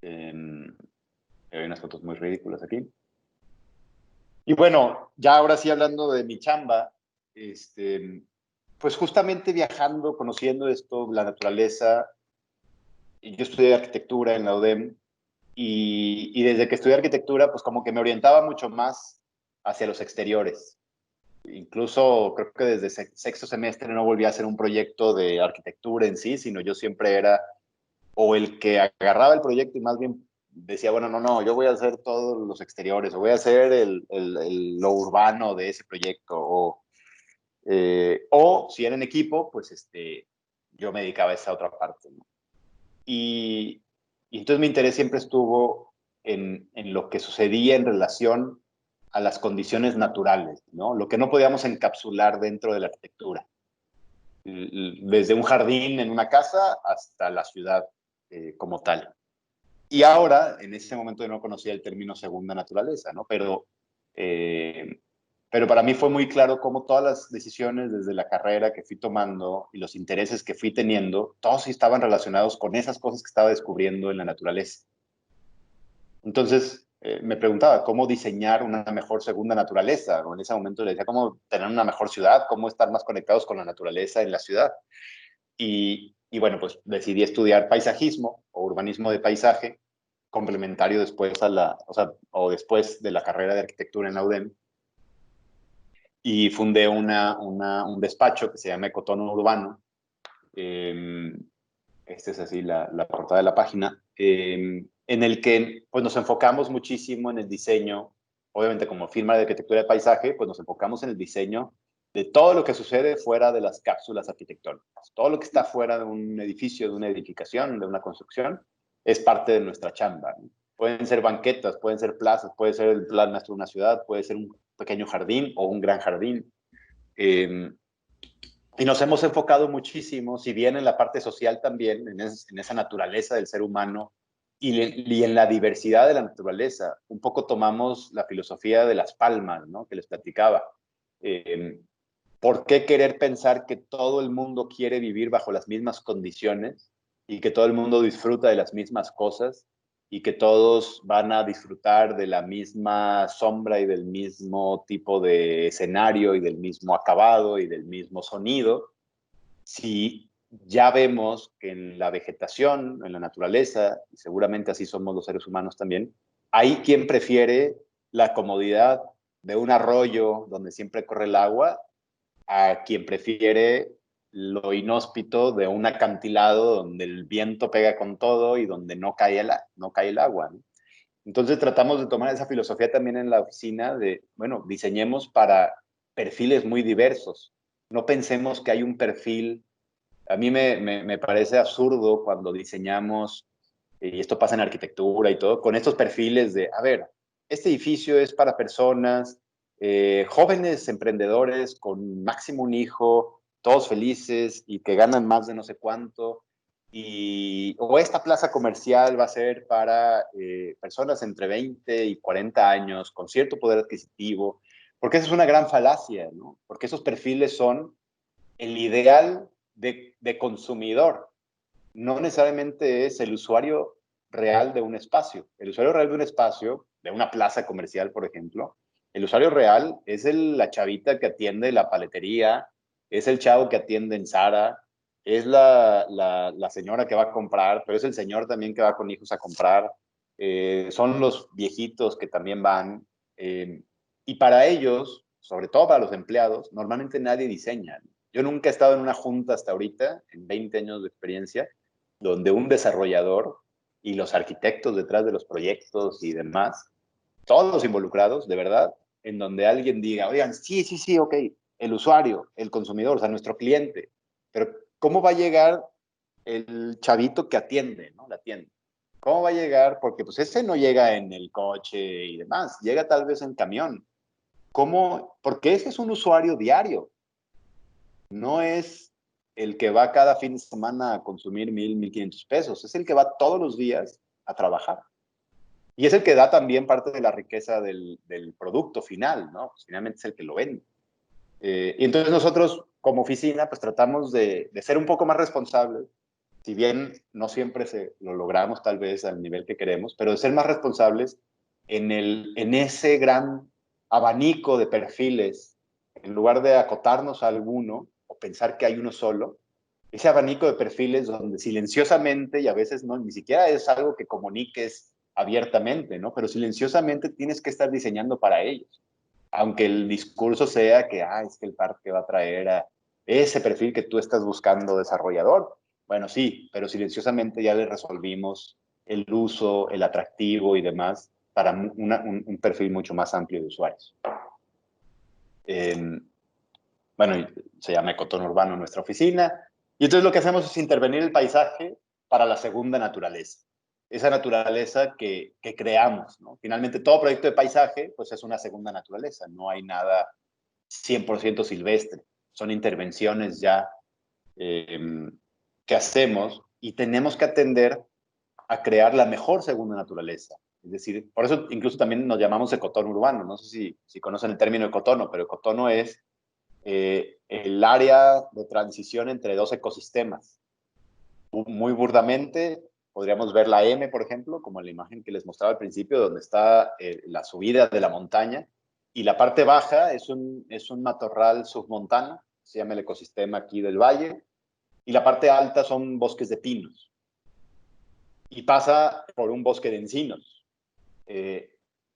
Hay unas fotos muy ridículas aquí. Y bueno, ya ahora sí hablando de mi chamba, pues justamente viajando, conociendo esto, la naturaleza. Yo estudié arquitectura en la UDEM y desde que estudié arquitectura, pues como que me orientaba mucho más hacia los exteriores. Incluso creo que desde sexto semestre no volví a hacer un proyecto de arquitectura en sí, sino yo siempre era o el que agarraba el proyecto y más bien decía, bueno, no, yo voy a hacer todos los exteriores o voy a hacer lo urbano de ese proyecto o si era en equipo, pues yo me dedicaba a esa otra parte, ¿no? Y Y entonces mi interés siempre estuvo en lo que sucedía en relación a las condiciones naturales, ¿no? Lo que no podíamos encapsular dentro de la arquitectura. Desde un jardín en una casa hasta la ciudad como tal. Y ahora, en ese momento yo no conocía el término segunda naturaleza, ¿no? Pero para mí fue muy claro cómo todas las decisiones desde la carrera que fui tomando y los intereses que fui teniendo, todos estaban relacionados con esas cosas que estaba descubriendo en la naturaleza. Entonces, me preguntaba cómo diseñar una mejor segunda naturaleza, o en ese momento le decía cómo tener una mejor ciudad, cómo estar más conectados con la naturaleza en la ciudad. Y bueno, pues decidí estudiar paisajismo o urbanismo de paisaje, complementario después o después de la carrera de arquitectura en la UDEM. Y fundé un despacho que se llama Ecotono Urbano. Esta es así la portada de la página, en el que pues, nos enfocamos muchísimo en el diseño, obviamente como firma de arquitectura de paisaje, pues nos enfocamos en el diseño de todo lo que sucede fuera de las cápsulas arquitectónicas. Todo lo que está fuera de un edificio, de una edificación, de una construcción, es parte de nuestra chamba, ¿no? Pueden ser banquetas, pueden ser plazas, puede ser el plan maestro de una ciudad, puede ser un pequeño jardín o un gran jardín. Y nos hemos enfocado muchísimo, si bien en la parte social también, en esa naturaleza del ser humano y en la diversidad de la naturaleza. Un poco tomamos la filosofía de las palmas, ¿no? Que les platicaba. ¿Por qué querer pensar que todo el mundo quiere vivir bajo las mismas condiciones y que todo el mundo disfruta de las mismas cosas y que todos van a disfrutar de la misma sombra y del mismo tipo de escenario y del mismo acabado y del mismo sonido, si ya vemos que en la vegetación, en la naturaleza, y seguramente así somos los seres humanos también, hay quien prefiere la comodidad de un arroyo donde siempre corre el agua a quien prefiere lo inhóspito de un acantilado donde el viento pega con todo y donde no cae el agua, ¿no? Entonces tratamos de tomar esa filosofía también en la oficina de, bueno, diseñemos para perfiles muy diversos. No pensemos que hay un perfil. A mí me parece absurdo cuando diseñamos, y esto pasa en arquitectura y todo, con estos perfiles de, a ver, este edificio es para personas, jóvenes emprendedores con máximo un hijo, todos felices y que ganan más de no sé cuánto, o esta plaza comercial va a ser para personas entre 20 y 40 años con cierto poder adquisitivo, porque esa es una gran falacia, ¿no? Porque esos perfiles son el ideal de consumidor, no necesariamente es el usuario real de un espacio. El usuario real de un espacio, de una plaza comercial, por ejemplo, el usuario real es la chavita que atiende la paletería, es el chavo que atiende en Zara, es la señora que va a comprar, pero es el señor también que va con hijos a comprar, son los viejitos que también van, y para ellos, sobre todo para los empleados, normalmente nadie diseña. Yo nunca he estado en una junta hasta ahorita, en 20 años de experiencia, donde un desarrollador y los arquitectos detrás de los proyectos y demás, todos los involucrados, de verdad, en donde alguien diga, oigan, sí, ok, el usuario, el consumidor, o sea, nuestro cliente, pero ¿cómo va a llegar el chavito que atiende, ¿no? La tienda? ¿Cómo va a llegar? Porque pues ese no llega en el coche y demás, llega tal vez en camión. ¿Cómo? Porque ese es un usuario diario, no es el que va cada fin de semana a consumir 1,000, 1,500 pesos, es el que va todos los días a trabajar. Y es el que da también parte de la riqueza del producto final, ¿no? Pues finalmente es el que lo vende. Y entonces nosotros, como oficina, pues tratamos de ser un poco más responsables, si bien no siempre lo logramos tal vez al nivel que queremos, pero de ser más responsables en ese gran abanico de perfiles, en lugar de acotarnos a alguno o pensar que hay uno solo, ese abanico de perfiles donde silenciosamente, y a veces no, ni siquiera es algo que comuniques abiertamente, ¿no? Pero silenciosamente tienes que estar diseñando para ellos. Aunque el discurso sea que, es que el parque va a traer a ese perfil que tú estás buscando desarrollador. Bueno, sí, pero silenciosamente ya le resolvimos el uso, el atractivo y demás para un perfil mucho más amplio de usuarios. Bueno, se llama Ecotono Urbano nuestra oficina. Y entonces lo que hacemos es intervenir el paisaje para la segunda naturaleza. esa naturaleza que creamos, ¿no? Finalmente, todo proyecto de paisaje, pues es una segunda naturaleza, no hay nada 100% silvestre, son intervenciones ya que hacemos y tenemos que atender a crear la mejor segunda naturaleza. Es decir, por eso incluso también nos llamamos ecotono urbano. No sé si conocen el término ecotono, pero ecotono es el área de transición entre dos ecosistemas. Muy burdamente, podríamos ver la M, por ejemplo, como en la imagen que les mostraba al principio, donde está la subida de la montaña, y la parte baja es un matorral submontano, se llama el ecosistema aquí del valle, y la parte alta son bosques de pinos. Y pasa por un bosque de encinos.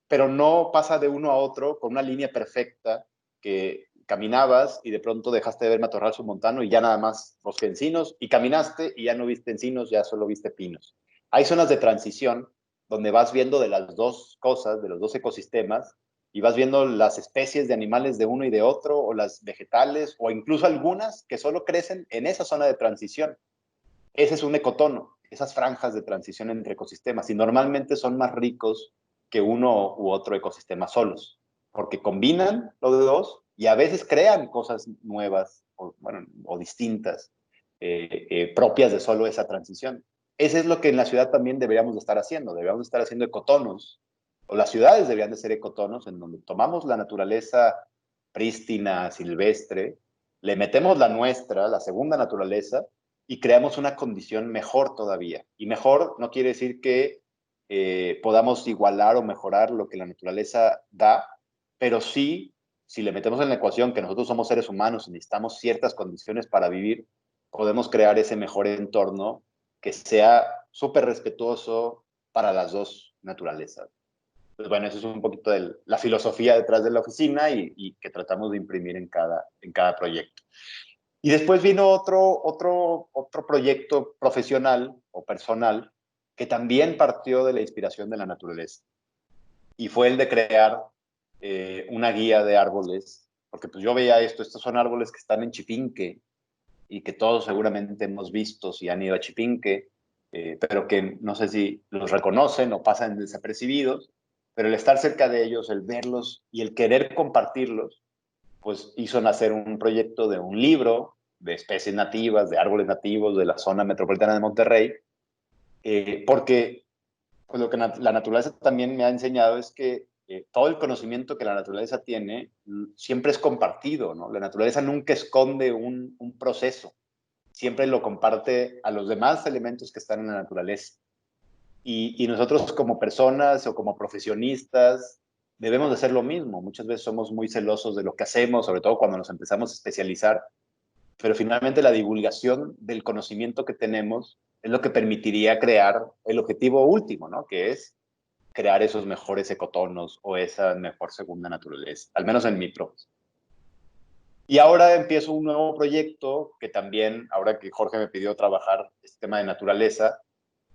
Pero no pasa de uno a otro con una línea perfecta que caminabas y de pronto dejaste de ver matorral submontano y ya nada más bosque de encinos, y caminaste y ya no viste encinos, ya solo viste pinos. Hay zonas de transición donde vas viendo de las dos cosas, de los dos ecosistemas, y vas viendo las especies de animales de uno y de otro, o las vegetales, o incluso algunas que solo crecen en esa zona de transición. Ese es un ecotono, esas franjas de transición entre ecosistemas, y normalmente son más ricos que uno u otro ecosistema solos, porque combinan lo de dos y a veces crean cosas nuevas o, bueno, o distintas, propias de solo esa transición. Eso es lo que en la ciudad también deberíamos de estar haciendo. Deberíamos estar haciendo ecotonos, o las ciudades deberían de ser ecotonos, en donde tomamos la naturaleza prístina, silvestre, le metemos la nuestra, la segunda naturaleza, y creamos una condición mejor todavía. Y mejor no quiere decir que podamos igualar o mejorar lo que la naturaleza da, pero sí, si le metemos en la ecuación que nosotros somos seres humanos y necesitamos ciertas condiciones para vivir, podemos crear ese mejor entorno que sea súper respetuoso para las dos naturalezas. Pues bueno, eso es un poquito de la filosofía detrás de la oficina y que tratamos de imprimir en cada proyecto. Y después vino otro proyecto profesional o personal que también partió de la inspiración de la naturaleza. Y fue el de crear una guía de árboles, porque pues yo veía estos son árboles que están en Chipinque y que todos seguramente hemos visto si han ido a Chipinque, pero que no sé si los reconocen o pasan desapercibidos, pero el estar cerca de ellos, el verlos y el querer compartirlos, pues hizo nacer un proyecto de un libro de especies nativas, de árboles nativos de la zona metropolitana de Monterrey, porque pues lo que la naturaleza también me ha enseñado es que todo el conocimiento que la naturaleza tiene siempre es compartido, ¿no? La naturaleza nunca esconde un proceso, siempre lo comparte a los demás elementos que están en la naturaleza. Y nosotros como personas o como profesionistas debemos de hacer lo mismo. Muchas veces somos muy celosos de lo que hacemos, sobre todo cuando nos empezamos a especializar, pero finalmente la divulgación del conocimiento que tenemos es lo que permitiría crear el objetivo último, ¿no? Que es crear esos mejores ecotonos o esa mejor segunda naturaleza, al menos en mi profesión. Y ahora empiezo un nuevo proyecto que también, ahora que Jorge me pidió trabajar este tema de naturaleza,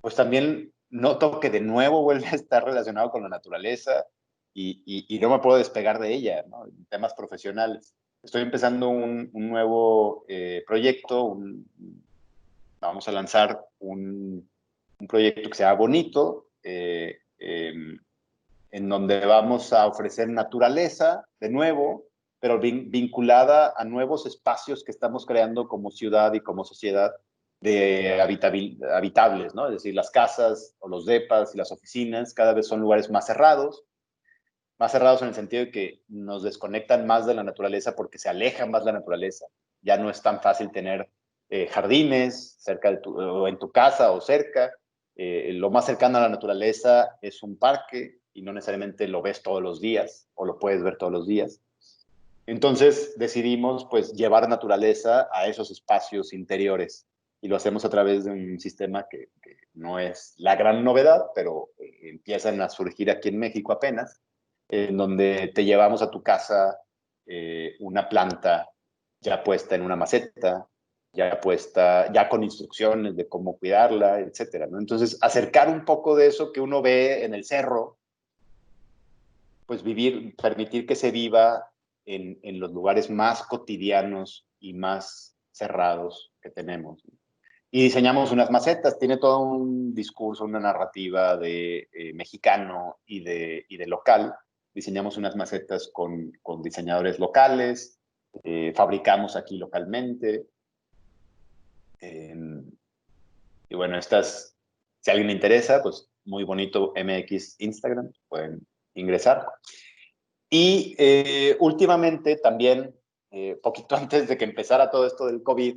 pues también noto que de nuevo vuelve a estar relacionado con la naturaleza y no me puedo despegar de ella, ¿no? En temas profesionales. Estoy empezando un nuevo proyecto, vamos a lanzar un proyecto que sea bonito, en donde vamos a ofrecer naturaleza de nuevo, pero vinculada a nuevos espacios que estamos creando como ciudad y como sociedad de habitables, ¿no? Es decir, las casas o los depas y las oficinas cada vez son lugares más cerrados en el sentido de que nos desconectan más de la naturaleza porque se aleja más la naturaleza. Ya no es tan fácil tener jardines cerca de o en tu casa o cerca. Lo más cercano a la naturaleza es un parque y no necesariamente lo ves todos los días o lo puedes ver todos los días. Entonces decidimos pues llevar naturaleza a esos espacios interiores y lo hacemos a través de un sistema que no es la gran novedad, pero empiezan a surgir aquí en México apenas, en donde te llevamos a tu casa una planta ya puesta en una maceta, ya puesta, ya con instrucciones de cómo cuidarla, etcétera, ¿no? Entonces, acercar un poco de eso que uno ve en el cerro, pues vivir, permitir que se viva en los lugares más cotidianos y más cerrados que tenemos. Y diseñamos unas macetas. Tiene todo un discurso, una narrativa de mexicano y de local. Diseñamos unas macetas con diseñadores locales, fabricamos aquí localmente. Y bueno, estas, si a alguien le interesa, pues muy bonito MX Instagram, pueden ingresar. Y últimamente también, poquito antes de que empezara todo esto del COVID,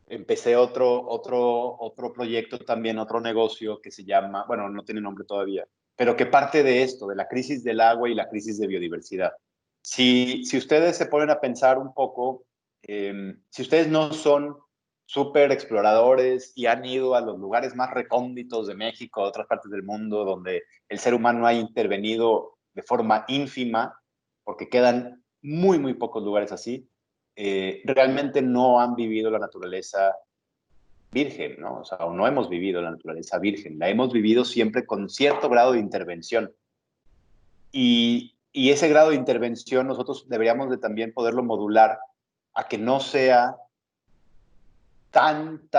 empecé otro proyecto también, otro negocio que se llama, bueno, no tiene nombre todavía, pero que parte de esto, de la crisis del agua y la crisis de biodiversidad. Si ustedes se ponen a pensar un poco, si ustedes no son súper exploradores y han ido a los lugares más recónditos de México, a otras partes del mundo, donde el ser humano ha intervenido de forma ínfima, porque quedan muy, muy pocos lugares así, realmente no han vivido la naturaleza virgen, ¿no? O sea, o no hemos vivido la naturaleza virgen, la hemos vivido siempre con cierto grado de intervención. Y ese grado de intervención nosotros deberíamos de también poderlo modular a que no sea tan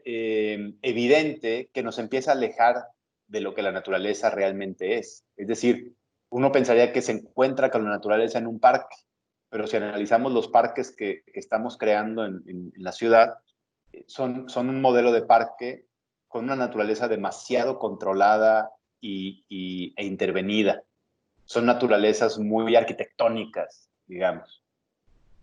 evidente que nos empiece a alejar de lo que la naturaleza realmente es. Es decir, uno pensaría que se encuentra con la naturaleza en un parque, pero si analizamos los parques que estamos creando en la ciudad, son un modelo de parque con una naturaleza demasiado controlada e intervenida. Son naturalezas muy arquitectónicas, digamos.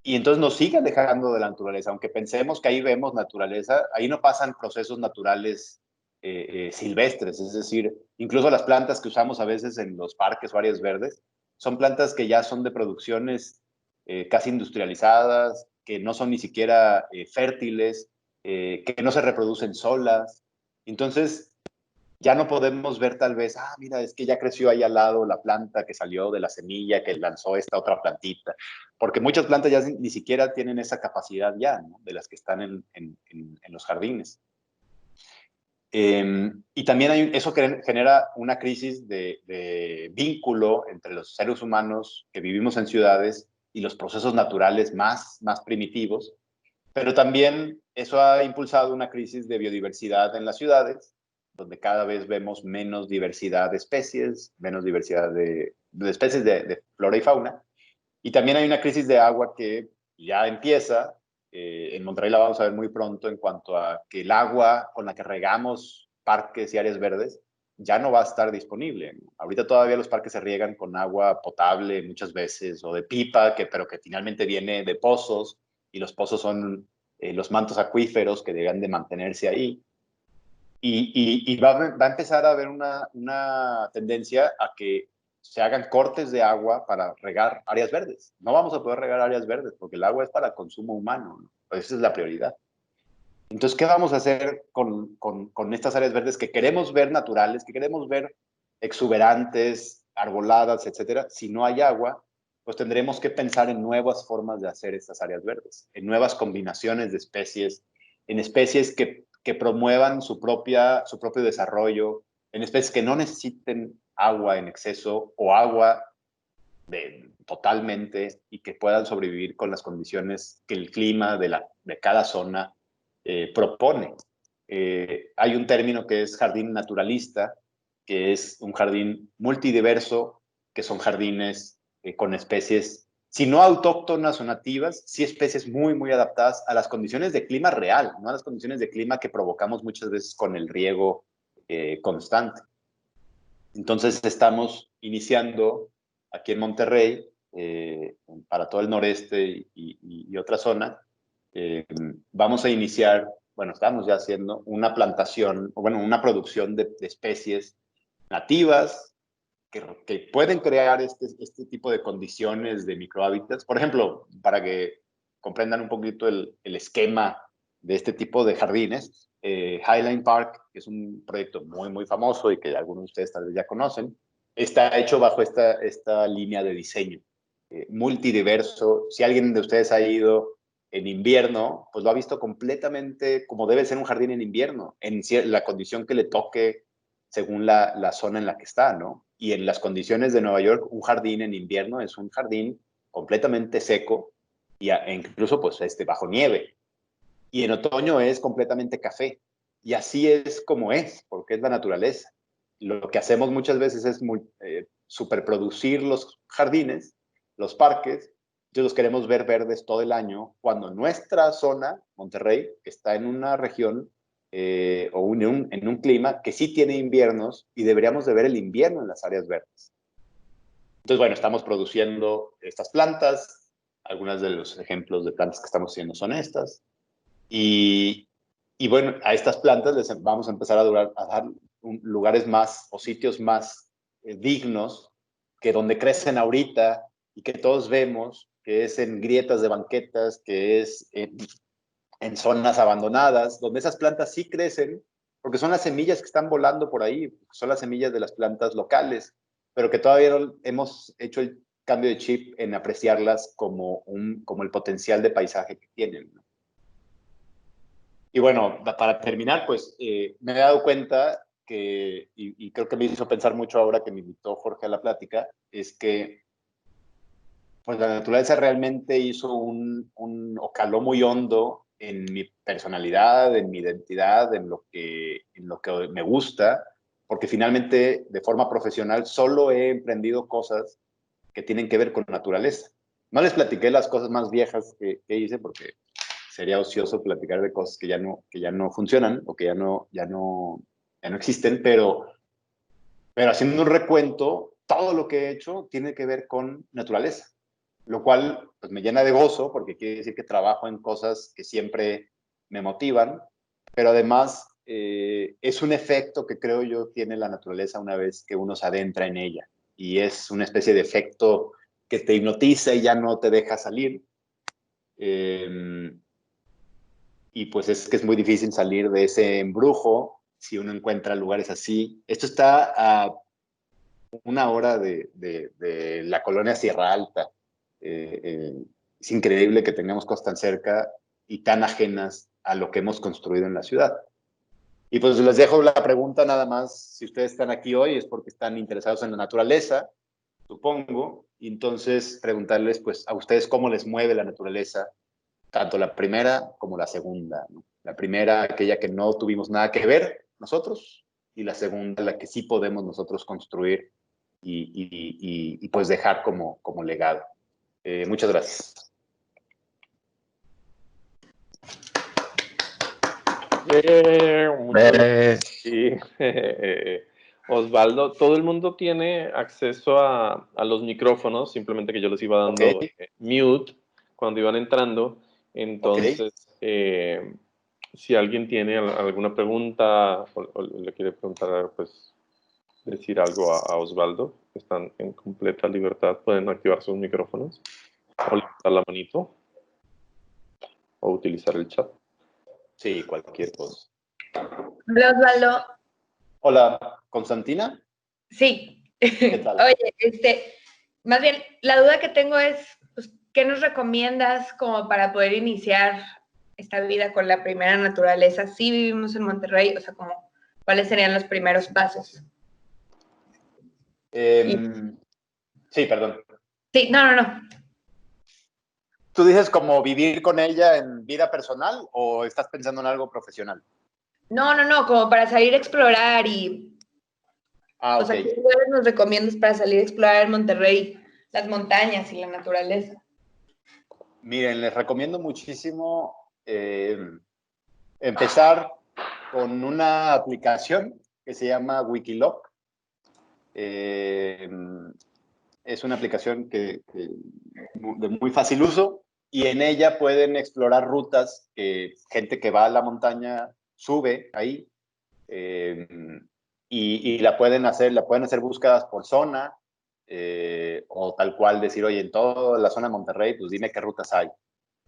Y entonces nos sigue alejando de la naturaleza, aunque pensemos que ahí vemos naturaleza, ahí no pasan procesos naturales silvestres, es decir, incluso las plantas que usamos a veces en los parques o áreas verdes, son plantas que ya son de producciones casi industrializadas, que no son ni siquiera fértiles, que no se reproducen solas. Entonces, ya no podemos ver tal vez, mira, es que ya creció ahí al lado la planta que salió de la semilla que lanzó esta otra plantita, porque muchas plantas ya ni siquiera tienen esa capacidad ya, ¿no? De las que están en los jardines. Y también eso genera una crisis de vínculo entre los seres humanos que vivimos en ciudades y los procesos naturales más primitivos, pero también eso ha impulsado una crisis de biodiversidad en las ciudades, donde cada vez vemos menos diversidad de especies, menos diversidad de especies de flora y fauna. Y también hay una crisis de agua que ya empieza. En Monterrey la vamos a ver muy pronto en cuanto a que el agua con la que regamos parques y áreas verdes ya no va a estar disponible. Ahorita todavía los parques se riegan con agua potable muchas veces o de pipa, pero que finalmente viene de pozos y los pozos son los mantos acuíferos que deben de mantenerse ahí. Y va a empezar a haber una tendencia a que se hagan cortes de agua para regar áreas verdes. No vamos a poder regar áreas verdes porque el agua es para consumo humano, ¿no? Esa es la prioridad. Entonces, ¿qué vamos a hacer con estas áreas verdes que queremos ver naturales, que queremos ver exuberantes, arboladas, etcétera? Si no hay agua, pues tendremos que pensar en nuevas formas de hacer estas áreas verdes, en nuevas combinaciones de especies, en especies que promuevan su propio desarrollo, en especies que no necesiten agua en exceso o agua totalmente y que puedan sobrevivir con las condiciones que el clima de cada zona propone. Hay un término que es jardín naturalista, que es un jardín multidiverso, que son jardines con especies, si no autóctonas o nativas, sí especies muy, muy adaptadas a las condiciones de clima real, no a las condiciones de clima que provocamos muchas veces con el riego constante. Entonces estamos iniciando aquí en Monterrey, para todo el noreste y otra zona, vamos a iniciar, bueno, estamos ya haciendo una plantación, o bueno, una producción de especies nativas que pueden crear este tipo de condiciones de microhábitats. Por ejemplo, para que comprendan un poquito el esquema de este tipo de jardines, Highline Park, que es un proyecto muy, muy famoso y que algunos de ustedes tal vez ya conocen, está hecho bajo esta línea de diseño multidiverso. Si alguien de ustedes ha ido en invierno, pues lo ha visto completamente como debe ser un jardín en invierno, en la condición que le toque según la zona en la que está, ¿no? Y en las condiciones de Nueva York, un jardín en invierno es un jardín completamente seco e incluso pues bajo nieve. Y en otoño es completamente café. y así es como es, porque es la naturaleza. Lo que hacemos muchas veces es superproducir los jardines, los parques, entonces los queremos ver verdes todo el año, cuando nuestra zona, Monterrey, está en una región o en un clima que sí tiene inviernos y deberíamos de ver el invierno en las áreas verdes. Entonces, bueno, estamos produciendo estas plantas, algunos de los ejemplos de plantas que estamos haciendo son estas, y bueno, a estas plantas les vamos a empezar a dar lugares más o sitios más dignos que donde crecen ahorita y que todos vemos, que es en grietas de banquetas, que es en zonas abandonadas, donde esas plantas sí crecen, porque son las semillas que están volando por ahí, son las semillas de las plantas locales, pero que todavía no hemos hecho el cambio de chip en apreciarlas como el potencial de paisaje que tienen, ¿no? Y bueno, para terminar, pues me he dado cuenta que, y creo que me hizo pensar mucho ahora que me invitó Jorge a la plática, es que pues la naturaleza realmente hizo o caló muy hondo en mi personalidad, en mi identidad, en lo que me gusta, porque finalmente de forma profesional solo he emprendido cosas que tienen que ver con naturaleza. No les platiqué las cosas más viejas que hice porque sería ocioso platicar de cosas que ya no funcionan o que ya no existen, pero haciendo un recuento, todo lo que he hecho tiene que ver con naturaleza, lo cual pues, me llena de gozo porque quiere decir que trabajo en cosas que siempre me motivan, pero además es un efecto que creo yo tiene la naturaleza una vez que uno se adentra en ella, y es una especie de efecto que te hipnotiza y ya no te deja salir. Y pues es que es muy difícil salir de ese embrujo si uno encuentra lugares así. Esto está a 1 hora de la colonia Sierra Alta. Es increíble que tengamos cosas tan cerca y tan ajenas a lo que hemos construido en la ciudad. Y pues les dejo la pregunta nada más, si ustedes están aquí hoy es porque están interesados en la naturaleza, supongo, y entonces preguntarles pues a ustedes cómo les mueve la naturaleza, tanto la primera como la segunda, ¿no? La primera, aquella que no tuvimos nada que ver nosotros, y la segunda, la que sí podemos nosotros construir y pues dejar como legado. Muchas gracias. Sí. Osvaldo, todo el mundo tiene acceso a los micrófonos, simplemente que yo les iba dando mute cuando iban entrando. Entonces, si alguien tiene alguna pregunta o le quiere preguntar, pues decir algo a Osvaldo, están en completa libertad, pueden activar sus micrófonos o levantar la manito o utilizar el chat. Sí, cualquier cosa. Hola, Osvaldo. Hola, ¿Constantina? Sí. ¿Qué tal? Oye, más bien, la duda que tengo es, pues, ¿qué nos recomiendas como para poder iniciar esta vida con la primera naturaleza? Sí vivimos en Monterrey, o sea, como, ¿cuáles serían los primeros pasos? Sí, perdón. Sí, no. ¿Tú dices como vivir con ella en vida personal o estás pensando en algo profesional? No, como para salir a explorar y... O sea, Ok. ¿qué lugares nos recomiendas para salir a explorar en Monterrey, las montañas y la naturaleza? Miren, les recomiendo muchísimo empezar con una aplicación que se llama Wikiloc. Es una aplicación de muy fácil uso, y en ella pueden explorar rutas que gente que va a la montaña sube ahí, y la pueden hacer búsquedas por zona, o tal cual decir, oye, en toda la zona de Monterrey, pues dime qué rutas hay.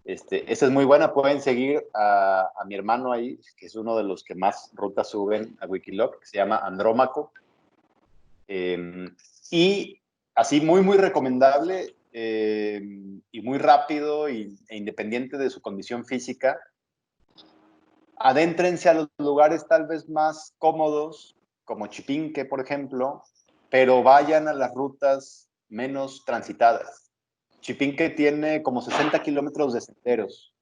Esta es muy buena. Pueden seguir a mi hermano ahí, que es uno de los que más rutas suben a Wikiloc, que se llama Andrómaco. Y así muy recomendable, y muy rápido e independiente de su condición física, adéntrense a los lugares tal vez más cómodos, como Chipinque, por ejemplo, pero vayan a las rutas menos transitadas. Chipinque tiene como 60 kilómetros de senderos,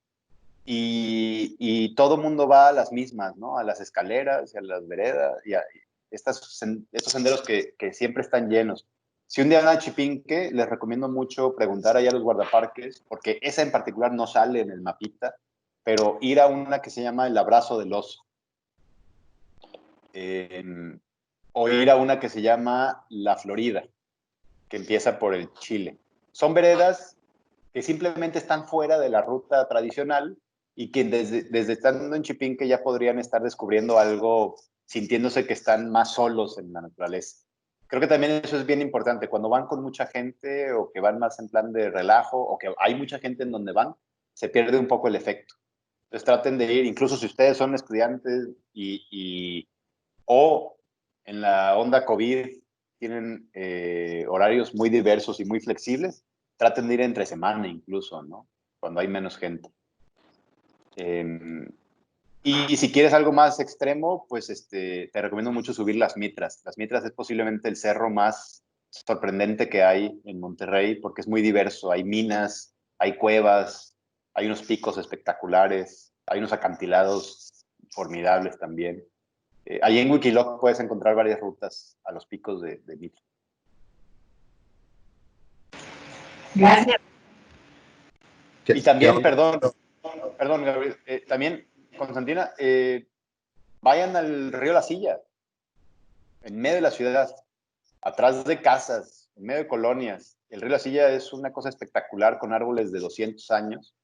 y todo mundo va a las mismas, ¿no? A las escaleras y a las veredas y a estos senderos que siempre están llenos. Si un día van a Chipinque, les recomiendo mucho preguntar allá a los guardaparques, porque esa en particular no sale en el mapita, pero ir a una que se llama el Abrazo del Oso. O ir a una que se llama La Florida, que empieza por el Chile. Son veredas que simplemente están fuera de la ruta tradicional y que desde estando en Chipinque ya podrían estar descubriendo algo, sintiéndose que están más solos en la naturaleza. Creo que también eso es bien importante. Cuando van con mucha gente o que van más en plan de relajo o que hay mucha gente en donde van, se pierde un poco el efecto. Entonces traten de ir, incluso si ustedes son estudiantes o en la onda COVID tienen horarios muy diversos y muy flexibles, traten de ir entre semana incluso, ¿no? Cuando hay menos gente. Y si quieres algo más extremo, pues te recomiendo mucho subir las Mitras. Las Mitras es posiblemente el cerro más sorprendente que hay en Monterrey porque es muy diverso. Hay minas, hay cuevas, hay unos picos espectaculares, hay unos acantilados formidables también. Ahí en Wikiloc puedes encontrar varias rutas a los picos de Mitra. Gracias. Y también, perdón, Gabriel, también, Constantina, vayan al río La Silla, en medio de la ciudad, atrás de casas, en medio de colonias. El río La Silla es una cosa espectacular con árboles de 200 años.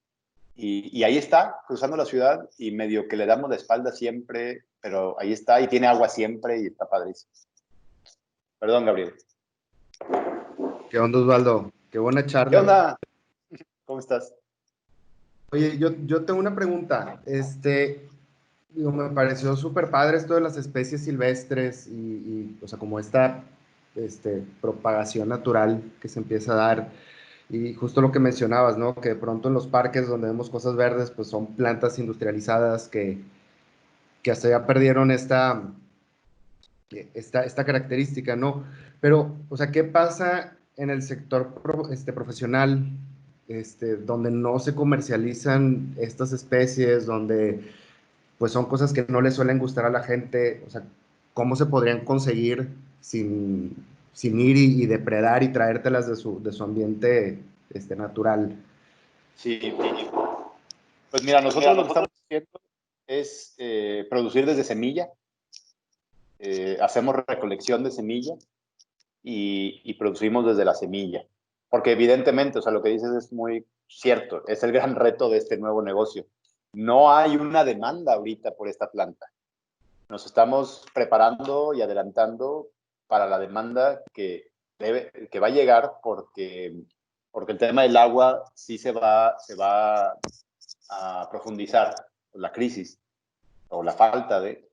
Y ahí está, cruzando la ciudad y medio que le damos la espalda siempre, pero ahí está y tiene agua siempre y está padrísimo. Perdón, Gabriel. ¿Qué onda, Osvaldo? Qué buena charla. ¿Qué onda? ¿Cómo estás? Oye, yo tengo una pregunta. Me pareció súper padre esto de las especies silvestres o sea, como esta propagación natural que se empieza a dar. Y justo lo que mencionabas, ¿no? Que de pronto en los parques donde vemos cosas verdes, pues son plantas industrializadas que hasta ya perdieron esta característica, ¿no? Pero, o sea, ¿qué pasa en el sector profesional, donde no se comercializan estas especies, donde pues son cosas que no le suelen gustar a la gente? O sea, ¿cómo se podrían conseguir sin ir y depredar y traértelas de su ambiente natural? Sí, pues mira, nosotros lo que estamos haciendo es producir desde semilla. Hacemos recolección de semilla y producimos desde la semilla. Porque evidentemente, o sea, lo que dices es muy cierto, es el gran reto de este nuevo negocio. No hay una demanda ahorita por esta planta. Nos estamos preparando y adelantando para la demanda que va a llegar porque el tema del agua sí se va a profundizar, la crisis o la falta de.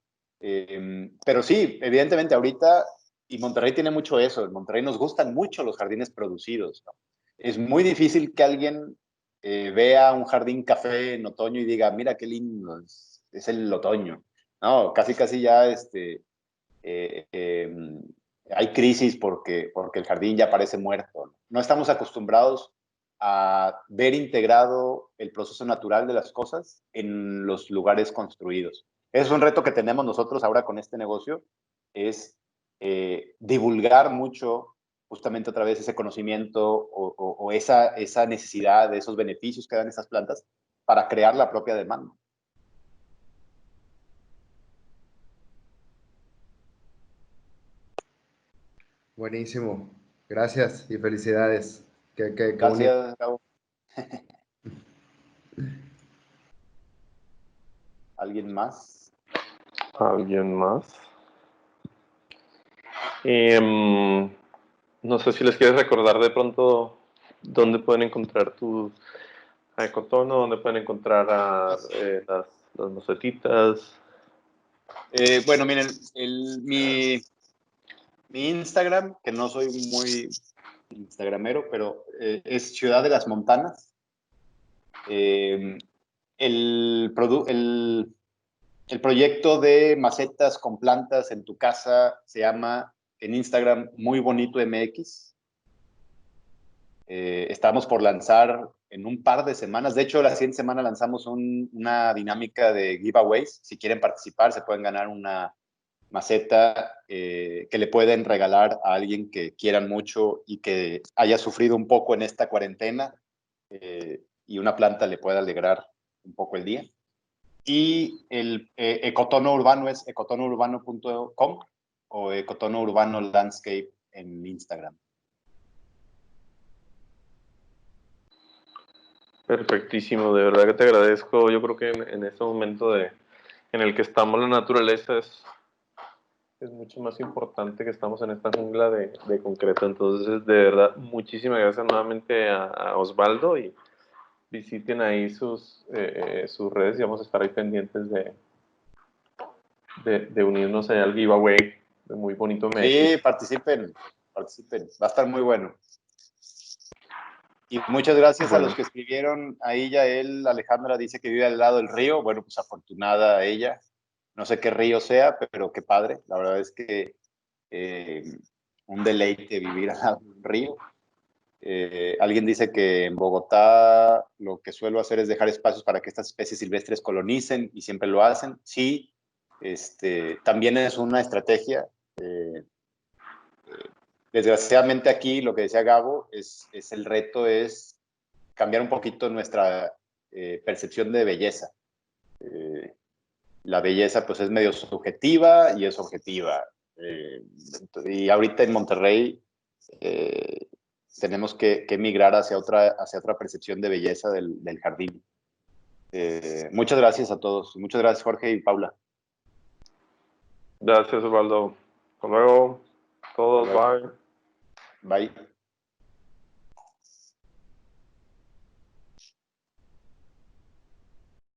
Pero sí, evidentemente ahorita, y Monterrey tiene mucho eso, en Monterrey nos gustan mucho los jardines producidos, ¿no? Es muy difícil que alguien vea un jardín café en otoño y diga, mira qué lindo, es el otoño. No, casi ya eh, eh, hay crisis porque el jardín ya parece muerto. No estamos acostumbrados a ver integrado el proceso natural de las cosas en los lugares construidos. Es un reto que tenemos nosotros ahora con este negocio, es divulgar mucho justamente otra vez ese conocimiento o esa necesidad de esos beneficios que dan esas plantas para crear la propia demanda. Buenísimo. Gracias y felicidades. Qué bonito. Gracias, Gabo. ¿Alguien más? ¿Alguien más? No sé si les quieres recordar de pronto dónde pueden encontrar a Ecotono, dónde pueden encontrar las macetitas. Bueno, miren, mi Instagram, que no soy muy instagramero, pero es Ciudad de las Montanas. El proyecto de macetas con plantas en tu casa se llama en Instagram Muy Bonito MX. Estamos por lanzar en un par de semanas. De hecho, la siguiente semana lanzamos una dinámica de giveaways. Si quieren participar, se pueden ganar una maceta que le pueden regalar a alguien que quieran mucho y que haya sufrido un poco en esta cuarentena, y una planta le pueda alegrar un poco el día. Y el ecotono urbano es ecotonourbano.com o Ecotono Urbano Landscape en Instagram. Perfectísimo, de verdad que te agradezco. Yo creo que en este momento en el que estamos, la naturaleza es mucho más importante, que estamos en esta jungla de concreto. Entonces, de verdad, muchísimas gracias nuevamente a Osvaldo, y visiten ahí sus redes y vamos a estar ahí pendientes de unirnos allá al giveaway de Muy Bonito México. Sí, participen. Va a estar muy bueno. Y muchas gracias a los que escribieron. Ahí Yael Alejandra dice que vive al lado del río. Bueno, pues afortunada ella. No sé qué río sea, pero qué padre. La verdad es que un deleite vivir al lado de un río. Alguien dice que en Bogotá lo que suelo hacer es dejar espacios para que estas especies silvestres colonicen, y siempre lo hacen. Sí, también es una estrategia. Desgraciadamente aquí, lo que decía Gabo, el reto es cambiar un poquito nuestra percepción de belleza. La belleza pues es medio subjetiva y es objetiva. Y ahorita en Monterrey tenemos que migrar hacia otra percepción de belleza del jardín. Muchas gracias a todos. Muchas gracias, Jorge y Paula. Gracias, Osvaldo. Hasta luego. Todos, bye. Bye.